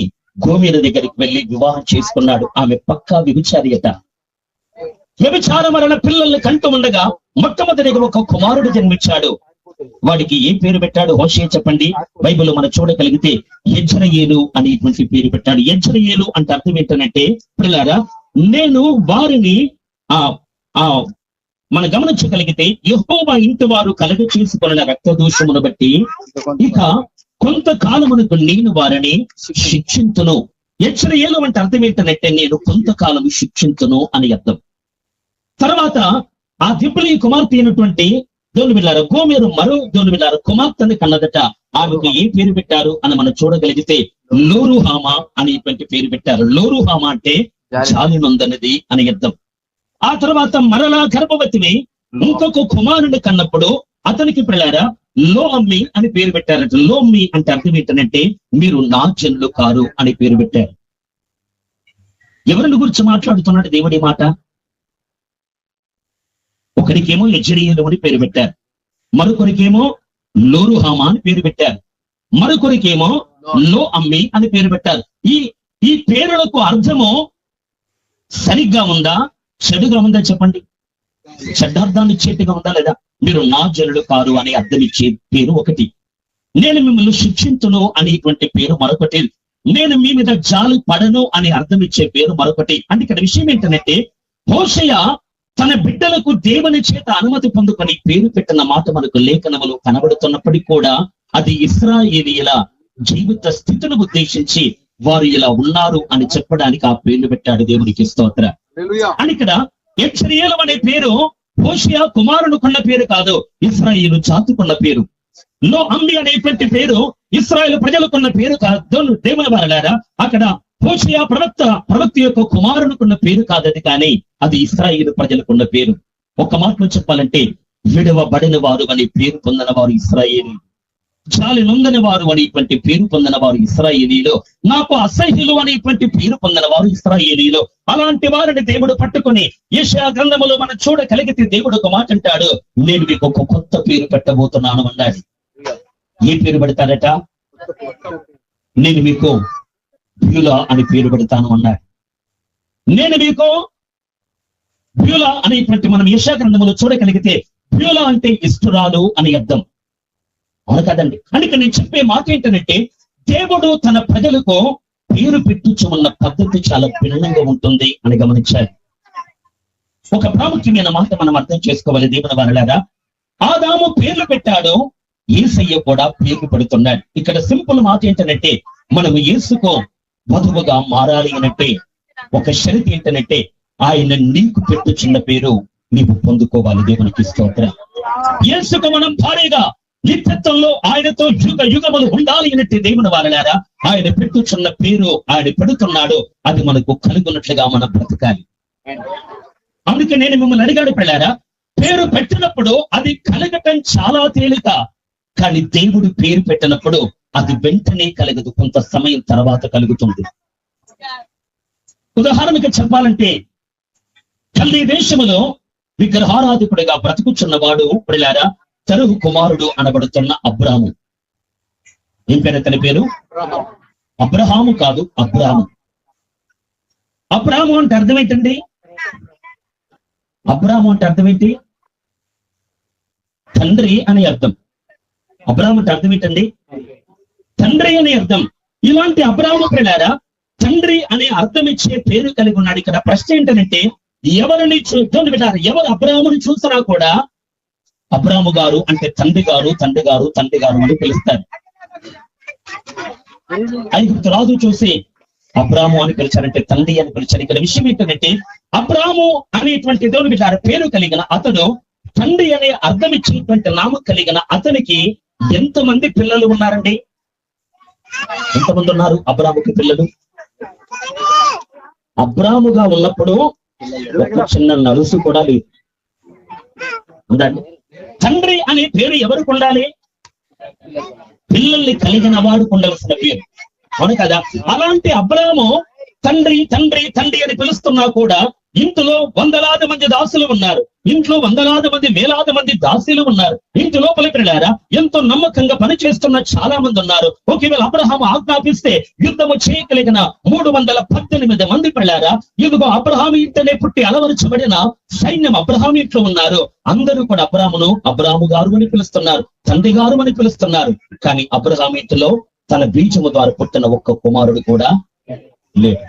గోమేరు దగ్గరికి వెళ్లి వివాహం చేసుకున్నాడు. ఆమె పక్కా వ్యభిచారియత. వ్యభిచారం వలన పిల్లల్ని కంటూ ఉండగా మొట్టమొదటిగా ఒక కుమారుడు జన్మించాడు. వాడికి ఏ పేరు పెట్టాడు హోషేయ చెప్పండి? బైబిల్లో మనం చూడగలిగితే యెజ్రెయేలు అనేటువంటి పేరు పెట్టాడు. యెజ్రెయేలు అంటే అర్థం ఏంటంటే, పిల్లారా నేను వారిని మనం గమనించగలిగితే యెహోవా ఇంటి వారు కలుగ చేసుకున్న రక్త దోషమును బట్టి ఇక కొంతకాలమునకు నేను వారిని శిక్షించును. యెజ్రెయేలు అంటే అర్థం ఏంటంటే నేను కొంతకాలం శిక్షించును అని అర్థం. తర్వాత ఆ దిబ్లీ కుమార్తె అయినటువంటి దేవుని బిడ్డలారా గోమేరు మరో దేవుని బిడ్డలారా కుమార్తెని కన్నదట. ఆమెకు ఏ పేరు పెట్టారు అని మనం చూడగలిగితే లోరుహామా అనేటువంటి పేరు పెట్టారు. లోరుహామా అంటే జాలినొందనిది అని అర్థం. ఆ తర్వాత మరలా గర్భవతిని ఇంకొక కుమారుని కన్నప్పుడు అతనికి పిల్లారా లో అమ్మి అని పేరు పెట్టారట. లో అమ్మి అంటే అర్థం ఏంటంటే మీరు నా జనులు కారు అని పేరు పెట్టారు. ఎవరిని గురించి మాట్లాడుతున్నాడు దేవుడి మాట? ఒకరికేమో యెజ్రెయేలు అని పేరు పెట్టారు, మరొకరికేమో లోరుహామా అని పేరు పెట్టారు, మరొకరికేమో లో అమ్మి అని పేరు పెట్టారు. ఈ పేరులకు అర్థము సరిగ్గా ఉందా చెడుగా ఉందా చెప్పండి? చెడ్డార్థాన్ని ఇచ్చేట్టుగా ఉందా లేదా? మీరు నా జనులు కారు అని అర్థం ఇచ్చే పేరు ఒకటి, నేను మిమ్మల్ని శిక్షించును అనేటువంటి పేరు మరొకటి, నేను మీ మీద జాలి పడను అని అర్థం ఇచ్చే పేరు మరొకటి. అంటే ఇక్కడ విషయం ఏంటంటే హోషేయ తన బిడ్డలకు దేవుని చేత అనుమతి పొందుకొని పేరు పెట్టిన మాట మనకు లేఖనములు కనబడుతున్నప్పటికీ కూడా అది ఇశ్రాయేలీయుల జీవిత స్థితిని ఉద్దేశించి వారు ఇలా ఉన్నారు అని చెప్పడానికి ఆ పేర్లు పెట్టాడు. దేవునికి స్తోత్రం. అని ఇక్కడ యెజ్రెయేలు అనే పేరు హోషేయ కుమారుడు కొన్న పేరు కాదు, ఇశ్రాయేలు జాతుకున్న పేరు. లో అమ్మి అనేటువంటి పేరు ఇశ్రాయేలు ప్రజలకున్న పేరు కాదు. దేవుని వారలారా అక్కడ హోషేయ ప్రవక్త యొక్క కుమారునికున్న పేరు కాదది, కానీ అది ఇశ్రాయేలు ప్రజలకున్న పేరు. ఒక మాటలో చెప్పాలంటే విడవబడిన వారు అనే పేరు పొందిన వారు ఇశ్రాయేలు, జాలి నొందని వారు అనేటువంటి పేరు పొందిన వారు ఇశ్రాయేలీలో, నాకు అసహ్యులు అనేటువంటి పేరు పొందిన వారు ఇశ్రాయేలీలో. అలాంటి వారిని దేవుడు పట్టుకొని యెషయా గ్రంథములో మనం చూడగలిగితే దేవుడు ఒక మాట అంటాడు, నేను మీకు ఒక కొత్త పేరు పెట్టబోతున్నాను అన్నాడు. ఏ పేరు పెడతాడట? నేను మీకు బ్యూలా అని పేరు పెడతాను అన్నాడు. నేను మీకు బ్యూలా అనేటువంటి మనం యెషయా గ్రంథములో చూడగలిగితే బ్యూలా అంటే ఇష్టురాలు అని అర్థం. అవును కదండి? అందుకే నేను చెప్పే మాట ఏంటంటే దేవుడు తన ప్రజలకు పేరు పెట్టుచు ఉన్న పద్ధతి చాలా భిన్నంగా ఉంటుంది అని గమనించాలి. ఒక ప్రాముఖ్యమైన మాట మనం అర్థం చేసుకోవాలి దేవుని వారలారా. ఆదాము పేర్లు పెట్టాడు, యేసయ్య కూడా పేర్లు పెడుతున్నాడు. ఇక్కడ సింపుల్ మాట ఏంటంటే మనం యేసుకు వధువుగా మారాలి అనంటే ఒక షరతు ఏంటంటే ఆయన నీకు పెట్టుచున్న పేరు నీవు పొందుకోవాలి. దేవునికి స్తోత్రం. యేసుకు మనం భార్యగా నిత్యత్వంలో ఆయనతో యుగ యుగములు ఉండాలి అన్నట్టు దేవుని వారలారా ఆయన పెట్టుచున్న పేరు ఆయన పెడుతున్నాడు, అది మనకు కలుగున్నట్లుగా మనం బ్రతకాలి. అందుకే నేను మిమ్మల్ని అడిగాడు పిల్లారా, పేరు పెట్టినప్పుడు అది కలగటం చాలా తేలిక, కానీ దేవుడు పేరు పెట్టినప్పుడు అది వెంటనే కలగదు, కొంత సమయం తర్వాత కలుగుతుంది. ఉదాహరణకు చెప్పాలంటే కల్దీ దేశములో విగ్రహారాధికుడిగా బ్రతుకుచున్నవాడు పిల్లారా తరువు కుమారుడు అనబడుతున్న అబ్రాము. ఏం పేరు అతని పేరు? అబ్రహాము కాదు, అబ్రాము. అబ్రాము అంటే అర్థం ఏంటండి? అబ్రాము అంటే అర్థం ఏంటి? తండ్రి అనే అర్థం. అబ్రాము అంటే అర్థం ఏంటండి? తండ్రి అనే అర్థం. ఇలాంటి అబ్రాము పిల్లారా తండ్రి అనే అర్థం ఇచ్చే పేరు కలిగి ఉన్నాడు. ఇక్కడ ప్రశ్న ఏంటంటే ఎవరిని విన్నారు, ఎవరు అబ్రాముని చూసినా కూడా అబ్రాము గారు అంటే తండ్రి గారు, తండ్రి గారు, తండ్రి గారు అని పిలుస్తారు. ఐగుప్తు రాజు చూసి అబ్రాము అని పిలిచారంటే తండ్రి అని పిలిచారు. ఇక్కడ విషయం ఏంటంటే అబ్రాము అనేటువంటి దేవుని బిడ్డ పేరు కలిగిన అతడు తండ్రి అనే అర్థం ఇచ్చినటువంటి నామం కలిగిన అతనికి ఎంతమంది పిల్లలు ఉన్నారండి? ఎంతమంది ఉన్నారు అబ్రాముకి పిల్లలు? అబ్రాముగా ఉన్నప్పుడు ఒక చిన్న నలుసు కూడా లేదు. ఉందండి. తండ్రి అనే పేరు ఎవరికి ఉండాలి? పిల్లల్ని కలిగిన వాడు ఉండవలసిన పేరు, అవును కదా? అలాంటి అబ్రాము తండ్రి తండ్రి తండ్రి అని పిలుస్తున్నా కూడా ఇంట్లో వందలాది మంది దాసులు ఉన్నారు, ఇంట్లో వందలాది మంది వేలాది మంది దాసులు ఉన్నారు. ఇంటి లోపల పిల్లారా ఎంతో నమ్మకంగా పనిచేస్తున్న చాలా మంది ఉన్నారు. ఒకవేళ అబ్రహాము ఆజ్ఞాపిస్తే యుద్ధము చేయగలిగిన 318 మంది పిల్లారా ఇదిగో అబ్రహాము ఇంటనే పుట్టి అలవరచబడిన సైన్యం అబ్రహాము ఇంట్లో ఉన్నారు. అందరూ కూడా అబ్రాము గారు అని పిలుస్తున్నారు, తండ్రి గారు అని పిలుస్తున్నారు. కానీ అబ్రహాము ఇంటిలో తన బీజము ద్వారా పుట్టిన ఒక్క కుమారుడు కూడా లేడు.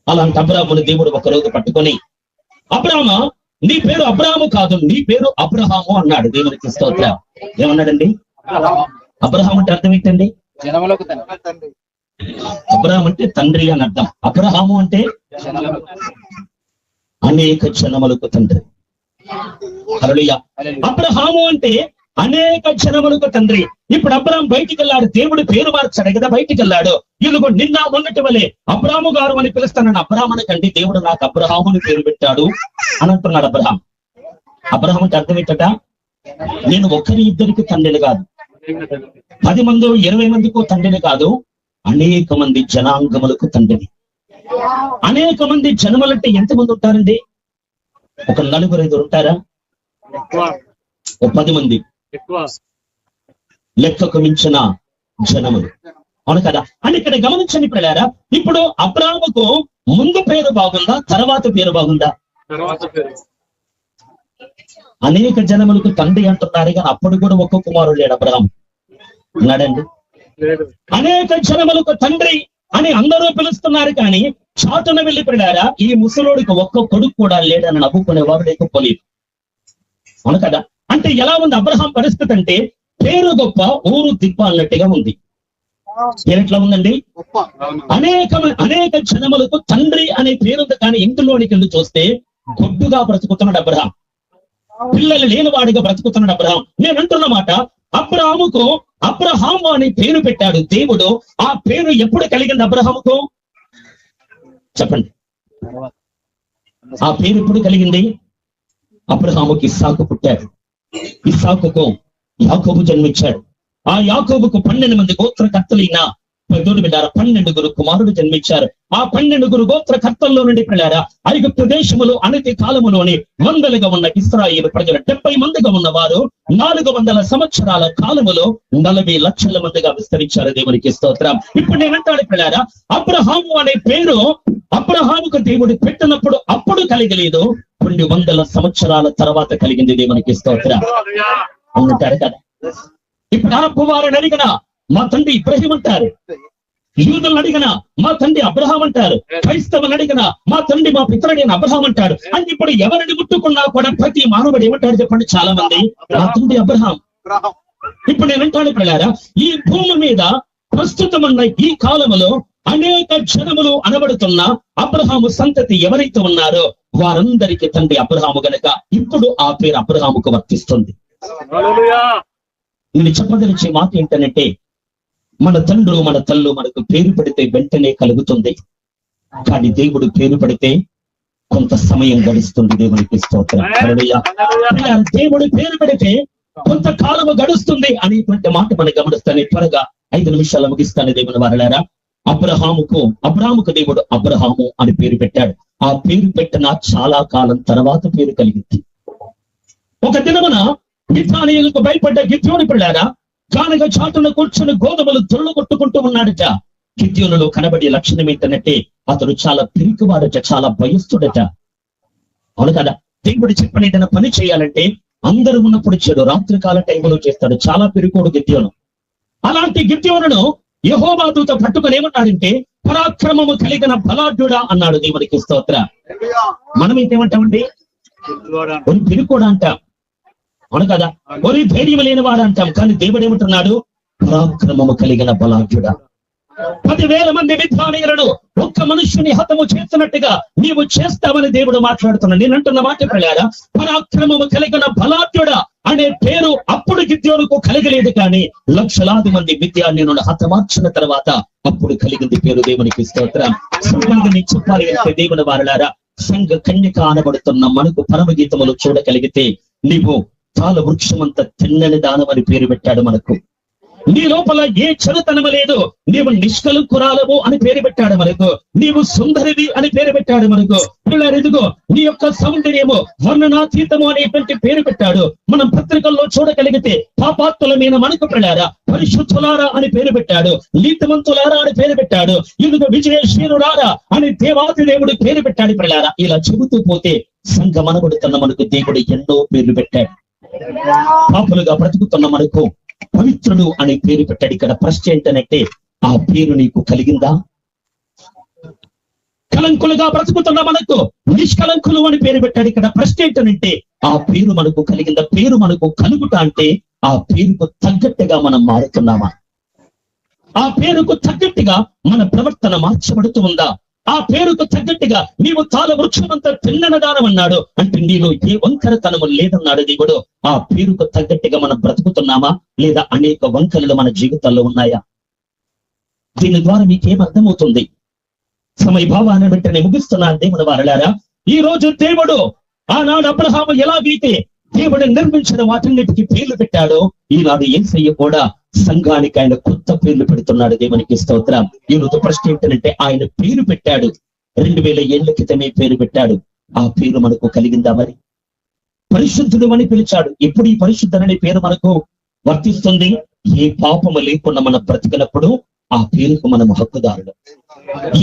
అలాంటి అబ్రాముని దేవుడు ఒకరోజు పట్టుకొని అబ్రామా నీ పేరు అబ్రాము కాదు, నీ పేరు అబ్రహాము అన్నాడు. దేవునికి స్తోత్రం. ఏమన్నాడండి? అబ్రహాం అంటే అర్థం ఏంటండి? అబ్రహాం అంటే తండ్రి అని అర్థం. అబ్రహాము అంటే అనేక జనములకు తండ్రి. హల్లెలూయా. అబ్రహాము అంటే అనేక జనములకు తండ్రి. ఇప్పుడు అబ్రాం బయటికి వెళ్ళాడు, దేవుడు పేరు మార్చాడు కదా, బయటికి వెళ్ళాడు. ఇదిగో నిన్న మొన్నటి వలె అబ్రాము గారు అని పిలుస్తానని అబ్రాహాముని కంటే దేవుడు నాకు అబ్రహాముని పేరు పెట్టాడు అని అంటున్నాడు అబ్రహాం. అబ్రహాం అంటే అర్థం ఏంటట? నేను ఒకరి ఇద్దరికి తండ్రిని కాదు, 10 మంది 20 మందికో తండ్రిని కాదు, అనేక మంది జనాంగములకు తండ్రిని. అనేక మంది జనములంటే ఎంతమంది ఉంటారండి? ఒక 4-5 ఉంటారా? ఒక 10 మంది లెక్కకు మించిన జనములు, అవును కదా? అని ఇక్కడ గమనించండి పిల్లారా. ఇప్పుడు అబ్రాముకు ముందు పేరు బాగుందా, తర్వాత పేరు బాగుందా? అనేక జనములకు తండ్రి అంటున్నారు కానీ అప్పుడు కూడా ఒక్క కుమారుడు లేడు అబ్రాహాం. ఉన్నాడండి? అనేక జనములకు తండ్రి అని అందరూ పిలుస్తున్నారు కానీ చాటున వెళ్ళి పిల్లారా ఈ ముసలోడికి ఒక్క కొడుకు కూడా లేడని నవ్వుకునేవారు లేకపోలేదు, అవును కదా? అంటే ఎలా ఉంది అబ్రహాం పరిస్థితి అంటే పేరు గొప్ప ఊరు దిప్ప అన్నట్టుగా ఉంది. ఎట్లా ఉందండి? అనేక జనములకు తండ్రి అనే పేరుంది కానీ ఇంటిలోనికి వెళ్ళి చూస్తే గొడ్డుగా బ్రతుకుతున్నాడు అబ్రహాం, పిల్లలు లేనివాడిగా బ్రతుకుతున్నాడు అబ్రహాం. నేను అంటున్నమాట అబ్రహాముకు అబ్రహాము అనే పేరు పెట్టాడు దేవుడు. ఆ పేరు ఎప్పుడు కలిగింది అబ్రహాముకు? చెప్పండి. ఆ పేరు ఎప్పుడు కలిగింది? అబ్రహాముకి ఇస్సాకు పుట్టాడు, ఇస్సాకుకు యాకోబు జన్మించాడు. ఆ యాకోబుకు 12 మంది గోత్రకర్తలైన 12 కుమారుడు జన్మించారు. ఆ 12 గోత్రకర్తల్లో నుండి పిల్లారా ఐగుప్తు దేశములో అనతి కాలములోని వందలుగా ఉన్న ఇశ్రాయేలు ప్రజలు 70 మందిగా ఉన్నవారు 400 సంవత్సరాల కాలములో 40 లక్షల మందిగా విస్తరించారు. దేవునికి స్తోత్రం. ఇప్పుడు నేనంటాడు పిల్లారా అబ్రహాము అనే పేరు అబ్రహాముకు దేవుడు పెట్టినప్పుడు అప్పుడు కలిగలేదు, కొన్ని 100 సంవత్సరాల తర్వాత కలిగింది. దేవునికి స్తోత్రం. అవునంటారు కదా? ఇప్పుడు అరబ్బు వారిని అడిగిన మా తండ్రి ఇబ్రహీం అంటారు, యూదులను అడిగిన మా తండ్రి అబ్రహాం అంటారు, క్రైస్తవులను అడిగిన మా తండ్రి మా పితరుడైన అబ్రహాం అంటాడు. అని ఇప్పుడు ఎవరిని ముట్టుకున్నా కూడా ప్రతి మానవుడు ఏమంటాడు చెప్పండి? చాలా మంది మా తండ్రి అబ్రహాం. ఇప్పుడు నేనంటాను పిల్లారా ఈ భూమి మీద ప్రస్తుతం ఉన్న ఈ కాలంలో అనేక జనములు అనబడుతున్న అబ్రహాము సంతతి ఎవరైతే ఉన్నారో వారందరికీ తండ్రి అబ్రహాము గనక ఇప్పుడు ఆ పేరు అబ్రహాముకు వర్తిస్తుంది. నేను చెప్పదలిచే మాట ఏంటంటే మన తండ్రు మన తల్లు మనకు పేరు పెడితే వెంటనే కలుగుతుంది, కానీ దేవుడు పేరు పెడితే కొంత సమయం గడుస్తుంది. దేవునికి స్తోత్రం. హల్లెలూయా. దేవుడి పేరు పెడితే కొంతకాలము గడుస్తుంది అనేటువంటి మాట మనం గమనిస్తాను. త్వరగా 5 నిమిషాలు ముగిస్తాను. దేవుని వారలారా, అబ్రాహాముకు దేవుడు అబ్రహాము అని పేరు పెట్టాడు. ఆ పేరు పెట్టిన చాలా కాలం తర్వాత పేరు కలిగింది. ఒక దినమున గిద్యోనీయులకు భయపడ్డ గిద్యోని పిల్లారా గానగ చాటున కూర్చొని గోధుమలు తుళ్ళు కొట్టుకుంటూ ఉన్నాడట. గిద్యోనులో కనబడే లక్షణం ఏంటంటే అతడు చాలా పిరికివాడట, చాలా భయస్తుడట. అవును కదా. దేవుడు చెప్పిన ఏదైనా పని చేయాలంటే అందరూ ఉన్నప్పుడు చెడు, రాత్రికాల టైంలో చేస్తాడు. చాలా పిరికోడు గిద్యోను. అలాంటి గిద్యోనును యెహోవా దూత పట్టుకుని ఏమన్నాడంటే పరాక్రమము కలిగిన బలాఢ్యుడా అన్నాడు. దేవునికి స్తోత్ర. మనం ఏమంటామండి? ఒక పిరికోడు అంటాం. అవును కదా. ఒరి ధైర్యం లేని వాడు అంటాం. కానీ దేవుడు ఏమంటున్నాడు? పరాక్రమము కలిగిన బలాఢ్యుడా. 10,000 మంది మిద్యానీయులను ఒక్క మనుష్యుని హతము చేస్తున్నట్టుగా నీవు చేస్తావని దేవుడు మాట్లాడుతున్నాడు. నేను అంటున్న మాట ప్రకారం పరాక్రమము కలిగిన బలాఢ్యుడా అనే పేరు అప్పుడు గిద్యోనుకు కలిగలేదు, కానీ లక్షలాది మంది మిద్యానీయులను హతమార్చిన తర్వాత అప్పుడు కలిగింది పేరు. దేవునికి స్తోత్రం. సంఘాన్ని చెప్పాలి అంటే దేవుని వారలారా, సంఘ కన్యక అనబడుతున్న మనకు పరమగీతములు చూడగలిగితే నీవు తాళ వృక్షమంత తిన్నని దానమని పేరు పెట్టాడు మనకు. నీ లోపల ఏ చెడుతనము లేదు, నీవు నిష్కలంకురాలవు అని పేరు పెట్టాడు మనకు. నీవు సుందరివి అని పేరు పెట్టాడు మనకు. పిల్లరిదిగో నీ యొక్క సౌందర్యము వర్ణనాతీతము అనేటువంటి పేరు పెట్టాడు. మనం పత్రికల్లో చూడగలిగితే పాపాత్తులమైన మనకు పిల్లారా పరిశుద్ధులారా అని పేరు పెట్టాడు. నీతిమంతులారా అని పేరు పెట్టాడు. ఇదిగో విజయశీలులారా అని దేవాది దేవుడు పేరు పెట్టాడు. పిల్లారా ఇలా చెబుతూ పోతే సంఘం అనబడుతున్న మనకు దేవుడు ఎన్నో పేర్లు పెట్టాడు. పాపులుగా బ్రతుకుతున్న మనకు పవిత్రుడు అనే పేరు పెట్టాడు. ఇక్కడ ప్రశ్న ఏంటంటే ఆ పేరు నీకు కలిగిందా? కలంకులుగా బ్రతుకుతున్న మనకు నిష్కలంకులు అని పేరు పెట్టాడు. ఇక్కడ ప్రశ్న ఏంటంటే ఆ పేరు మనకు కలిగిందా? పేరు మనకు కలుగుట అంటే ఆ పేరుకు తగ్గట్టుగా మనం మారుతున్నామా? ఆ పేరుకు తగ్గట్టుగా మన ప్రవర్తన మార్చబడుతూ ఉందా? ఆ పేరుకు తగ్గట్టుగా నీవు తాళ వృక్షమంతా తిన్ననదానం అన్నాడు అంటే నీలో ఏ వంకరతనము లేదన్నాడు దేవుడు. ఆ పేరుకు తగ్గట్టుగా మనం బ్రతుకుతున్నామా, లేదా అనేక వంకరలు మన జీవితాల్లో ఉన్నాయా? దీని ద్వారా మీకేం అర్థమవుతుంది? సమయభావాన్ని వెంటనే ముగిస్తున్నాను. దేవుని వారలారా, ఈ రోజు దేవుడు ఆనాడు అబ్రహాము ఎలాగైతే దేవుడు నిర్మించిన వాటన్నిటికీ పేర్లు పెట్టాడో ఈనాడు యేసయ్య కూడా సంఘానికి ఆయన కొత్త పేర్లు పెడుతున్నాడు. దేవునికి స్తోత్రం. ఈ రోజు ప్రశ్న ఏంటంటే ఆయన పేరు పెట్టాడు. 2000 ఏళ్ల క్రితమే పేరు పెట్టాడు. ఆ పేరు మనకు కలిగిందా? మరి పరిశుద్ధుడు అని పిలిచాడు. ఎప్పుడు ఈ పరిశుద్ధుడనే పేరు మనకు వర్తిస్తుంది? ఏ పాపము లేకుండా మనం బ్రతికినప్పుడు ఆ పేరుకు మనము హక్కుదారులు.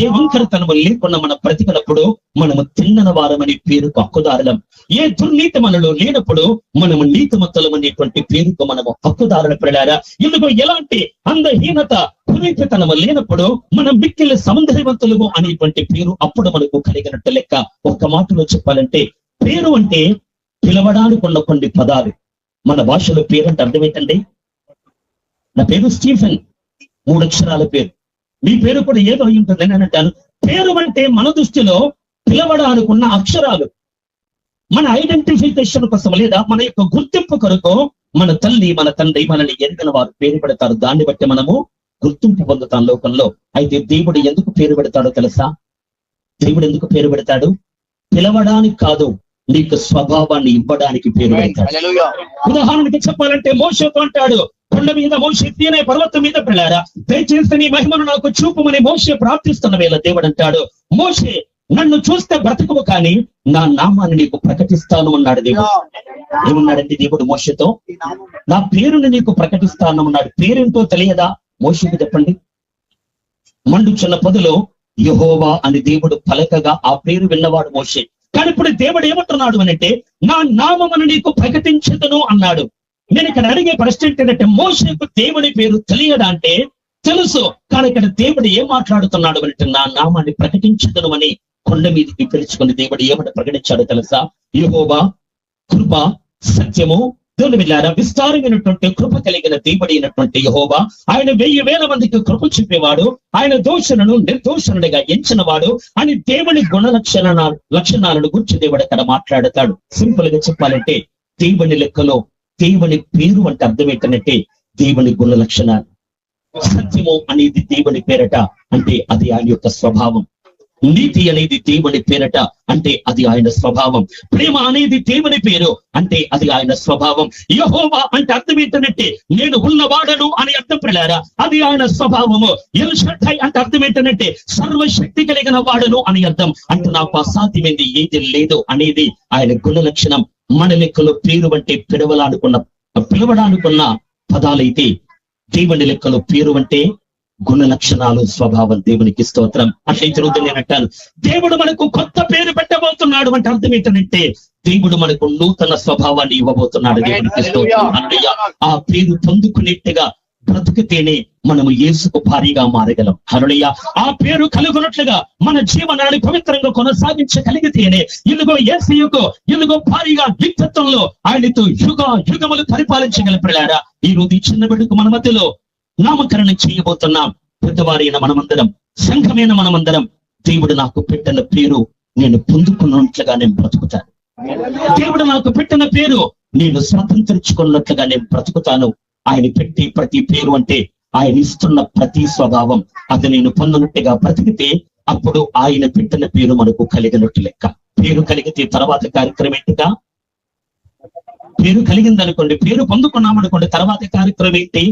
ఏ వంకరతనము లేకుండా మనం బ్రతికినప్పుడు మనము తిన్నన వారమని పేరుకు హక్కుదారులం. ఏ దుర్నీతి మనలో లేనప్పుడు మనము నీతిమంతులం అనేటువంటి పేరుకు మనము హక్కుదారుల పిల్లారా. ఇందుకు ఎలాంటి అందహీనత కురీతితనము లేనప్పుడు మనం మిక్కిలి సౌందర్యవంతులము అనేటువంటి పేరు అప్పుడు మనకు కలిగినట్టు లెక్క. ఒక్క మాటలో చెప్పాలంటే పేరు అంటే పిలవడానికి ఉన్న కొన్ని పదాలు. మన భాషలో పేరు అంటే అర్థం ఏంటండి? నా పేరు స్టీఫెన్, 3 అక్షరాల పేరు. మీ పేరు కూడా ఏదో ఉంటుంది అని అంటాను. పేరు అంటే మన దృష్టిలో పిలవడానికి ఉన్న అక్షరాలు. మన ఐడెంటిఫికేషన్ కోసం లేదా మన యొక్క గుర్తింపు కొరకు మన తల్లి మన తండ్రి మనల్ని ఎరిగిన వారు పేరు పెడతారు. దాన్ని బట్టి మనము గుర్తింపు పొందుతాం లోకంలో. అయితే దేవుడు ఎందుకు పేరు పెడతాడో తెలుసా? దేవుడు ఎందుకు పేరు పెడతాడు? పిలవడానికి కాదు, నీకు స్వభావాన్ని ఇవ్వడానికి పేరు పెడతాడు. ఉదాహరణకి చెప్పాలంటే మోషేతో అంటాడు, కొండ మీద మోషే తీనే పర్వతం మీద పిల్లారా దయచేసి నీ మహిమను నాకు చూపుమని మోషే ప్రార్థిస్తున్న వేళ దేవుడు అంటాడు, మోషే నన్ను చూస్తే బ్రతకవు కానీ నా నామాన్ని నీకు ప్రకటిస్తాను అన్నాడు దేవుడు. ఏమన్నాడంటే దేవుడు మోషేతో, నా పేరుని నీకు ప్రకటిస్తాను అన్నాడు. పేరేంటో తెలియదా మోషేకి? చెప్పండి. మండుచున్న పొదలో యెహోవా అని దేవుడు పలకగా ఆ పేరు విన్నవాడు మోషే. కానీ ఇప్పుడు దేవుడు ఏమంటున్నాడు అనంటే నా నామమును నీకు ప్రకటించదును అన్నాడు. నేను ఇక్కడ అడిగే ప్రశ్న ఏంటంటే మోషేకు దేవుని పేరు తెలియదా అంటే తెలుసు, కానీ ఇక్కడ దేవుడు ఏం మాట్లాడుతున్నాడు అంటే నా నామాన్ని ప్రకటించదును అని కొండ మీదకి పిలుచుకుని దేవుడు ఏమని ప్రకటించాడో తెలుసా? యెహోవా కృప సత్యము దేవుని బిడ్డలారా విస్తారమైనటువంటి కృప కలిగిన దేవుడైనటువంటి యెహోవా ఆయన 1000 మందికి కృప చూపేవాడు, ఆయన దోషులను నిర్దోషులుగా ఎంచినవాడు అని దేవుని గుణ లక్షణాలను గురించి దేవుడు అక్కడ మాట్లాడతాడు. సింపుల్ గా చెప్పాలంటే దేవుని లెక్కలో దేవుని పేరు అంటే అర్థం ఏంటంటే దేవుని గుణ లక్షణాలు. సత్యము అనేది దేవుని పేరట అంటే అది ఆయన యొక్క స్వభావం. నీతి అనేది దేవుని పేరట, అంటే అది ఆయన స్వభావం. ప్రేమ అనేది దేవుని పేరు, అంటే అది ఆయన స్వభావం. యెహోవా అంటే అర్థం ఏంటంటే నేను ఉన్నవాడను అని అర్థం పిల్లారా, అది ఆయన స్వభావము. ఎల్ షద్దై అంటే అర్థం ఏంటంటే సర్వశక్తి కలిగిన వాడను అని అర్థం. అంటే నాకు అసాధ్యమైంది ఏది లేదు అనేది ఆయన గుణ లక్షణం. మన లెక్కలో పేరు అంటే పిలవడానుకున్న పదాలైతే దేవుని లెక్కలో పేరు అంటే గుణ లక్షణాలు, స్వభావం. దేవునికి స్తోత్రం. అట్లయితే నేను అంటాను, దేవుడు మనకు కొత్త పేరు పెట్టబోతున్నాడు అంటే అర్థం ఏంటంటే దేవుడు మనకు నూతన స్వభావాన్ని ఇవ్వబోతున్నాడు. దేవునికి స్తోత్రం. అన్నయ్య, ఆ పేరు పొందుకునేట్టుగా బ్రతుకుతేనే మనము యేసుకు భారీగా మారగలం. హల్లెలూయా. ఆ పేరు కలుగునట్లుగా మన జీవనాన్ని పవిత్రంగా కొనసాగించగలిగితేనే ఇదిగో యేసయ్యకు ఇదిగో భారీగా వ్యక్తిత్వంలో ఆయనతో యుగములు పరిపాలించగల పిల్లారా. ఈ రోజు ఈ చిన్న బిడ్డకు మన మధ్యలో నామకరణం చేయబోతున్నాం. పెద్దవారైన మనమందరం, సంఘమైన మనమందరం దేవుడు నాకు పెట్టిన పేరు నేను పొందుకున్నట్లుగా నేను బ్రతుకుతాను. దేవుడు నాకు పెట్టిన పేరు నేను స్వతంత్రించుకున్నట్లుగా నేను బ్రతుకుతాను. ఆయన పెట్టి ప్రతి పేరు అంటే ఆయన ఇస్తున్న ప్రతి స్వభావం అది నేను పొందినట్టుగా బ్రతికితే అప్పుడు ఆయన పెట్టిన పేరు మనకు కలిగినట్టు లెక్క. పేరు కలిగితే తర్వాత కార్యక్రమం ఏంటిగా? పేరు కలిగిందనుకోండి, పేరు పొందుకున్నామనుకోండి, తర్వాత కార్యక్రమం ఏంటి?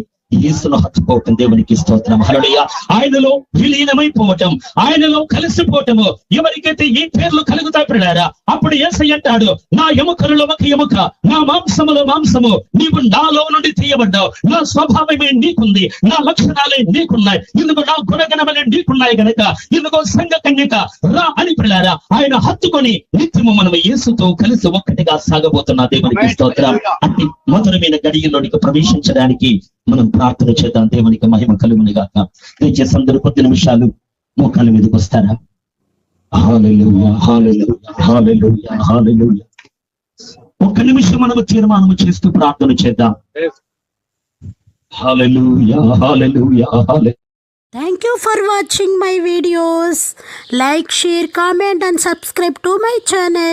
యేసును హత్తుకోవటం. దేవునికి స్తోత్రం. హల్లెలూయా. ఆయనలో విలీనమైపోవటం, ఆయనలో కలిసిపోవటము. ఎవరికైతే ఈ పేర్లు కలుగుతాయి పిల్లారా, అప్పుడు యేసయ్య అంటాడు, నా ఎముకలలో ఒక ఎముక, నా మాంసములో మాంసము, నీవు నాలో నుండి తీయబడ్డావు. నా స్వభావమే నీకుంది, నా లక్షణాలే నీకున్నాయి, ఇందుకు నా గుణగణములే నీకున్నాయి గనక ఇందుకో సంఘ కన్యక రా అని పిల్లారా ఆయన హత్తుకొని నిత్యము మనం యేసుతో కలిసి ఒక్కటిగా సాగబోతున్నా. దేవునికి స్తోత్రం. అట్టి మధురమైన గడియల్లోనికి ప్రవేశించడానికి మనం ప్రార్థన చేద్దాం. దేవునికి మహిమ కలుగును గాక. దయచేసి అందరూ కొద్ది నిమిషాలు మోకాళ్ళ మీదకి వస్తారా? హల్లెలూయా, హల్లెలూయా, హల్లెలూయా, హల్లెలూయా. ఒక్క నిమిషం మనము తీర్మానం చేస్తూ ప్రార్థన చేద్దాం. హల్లెలూయా, హల్లెలూయా, హల్లెలూయా. Thank you for watching my videos. Like, share, comment and subscribe to my channel.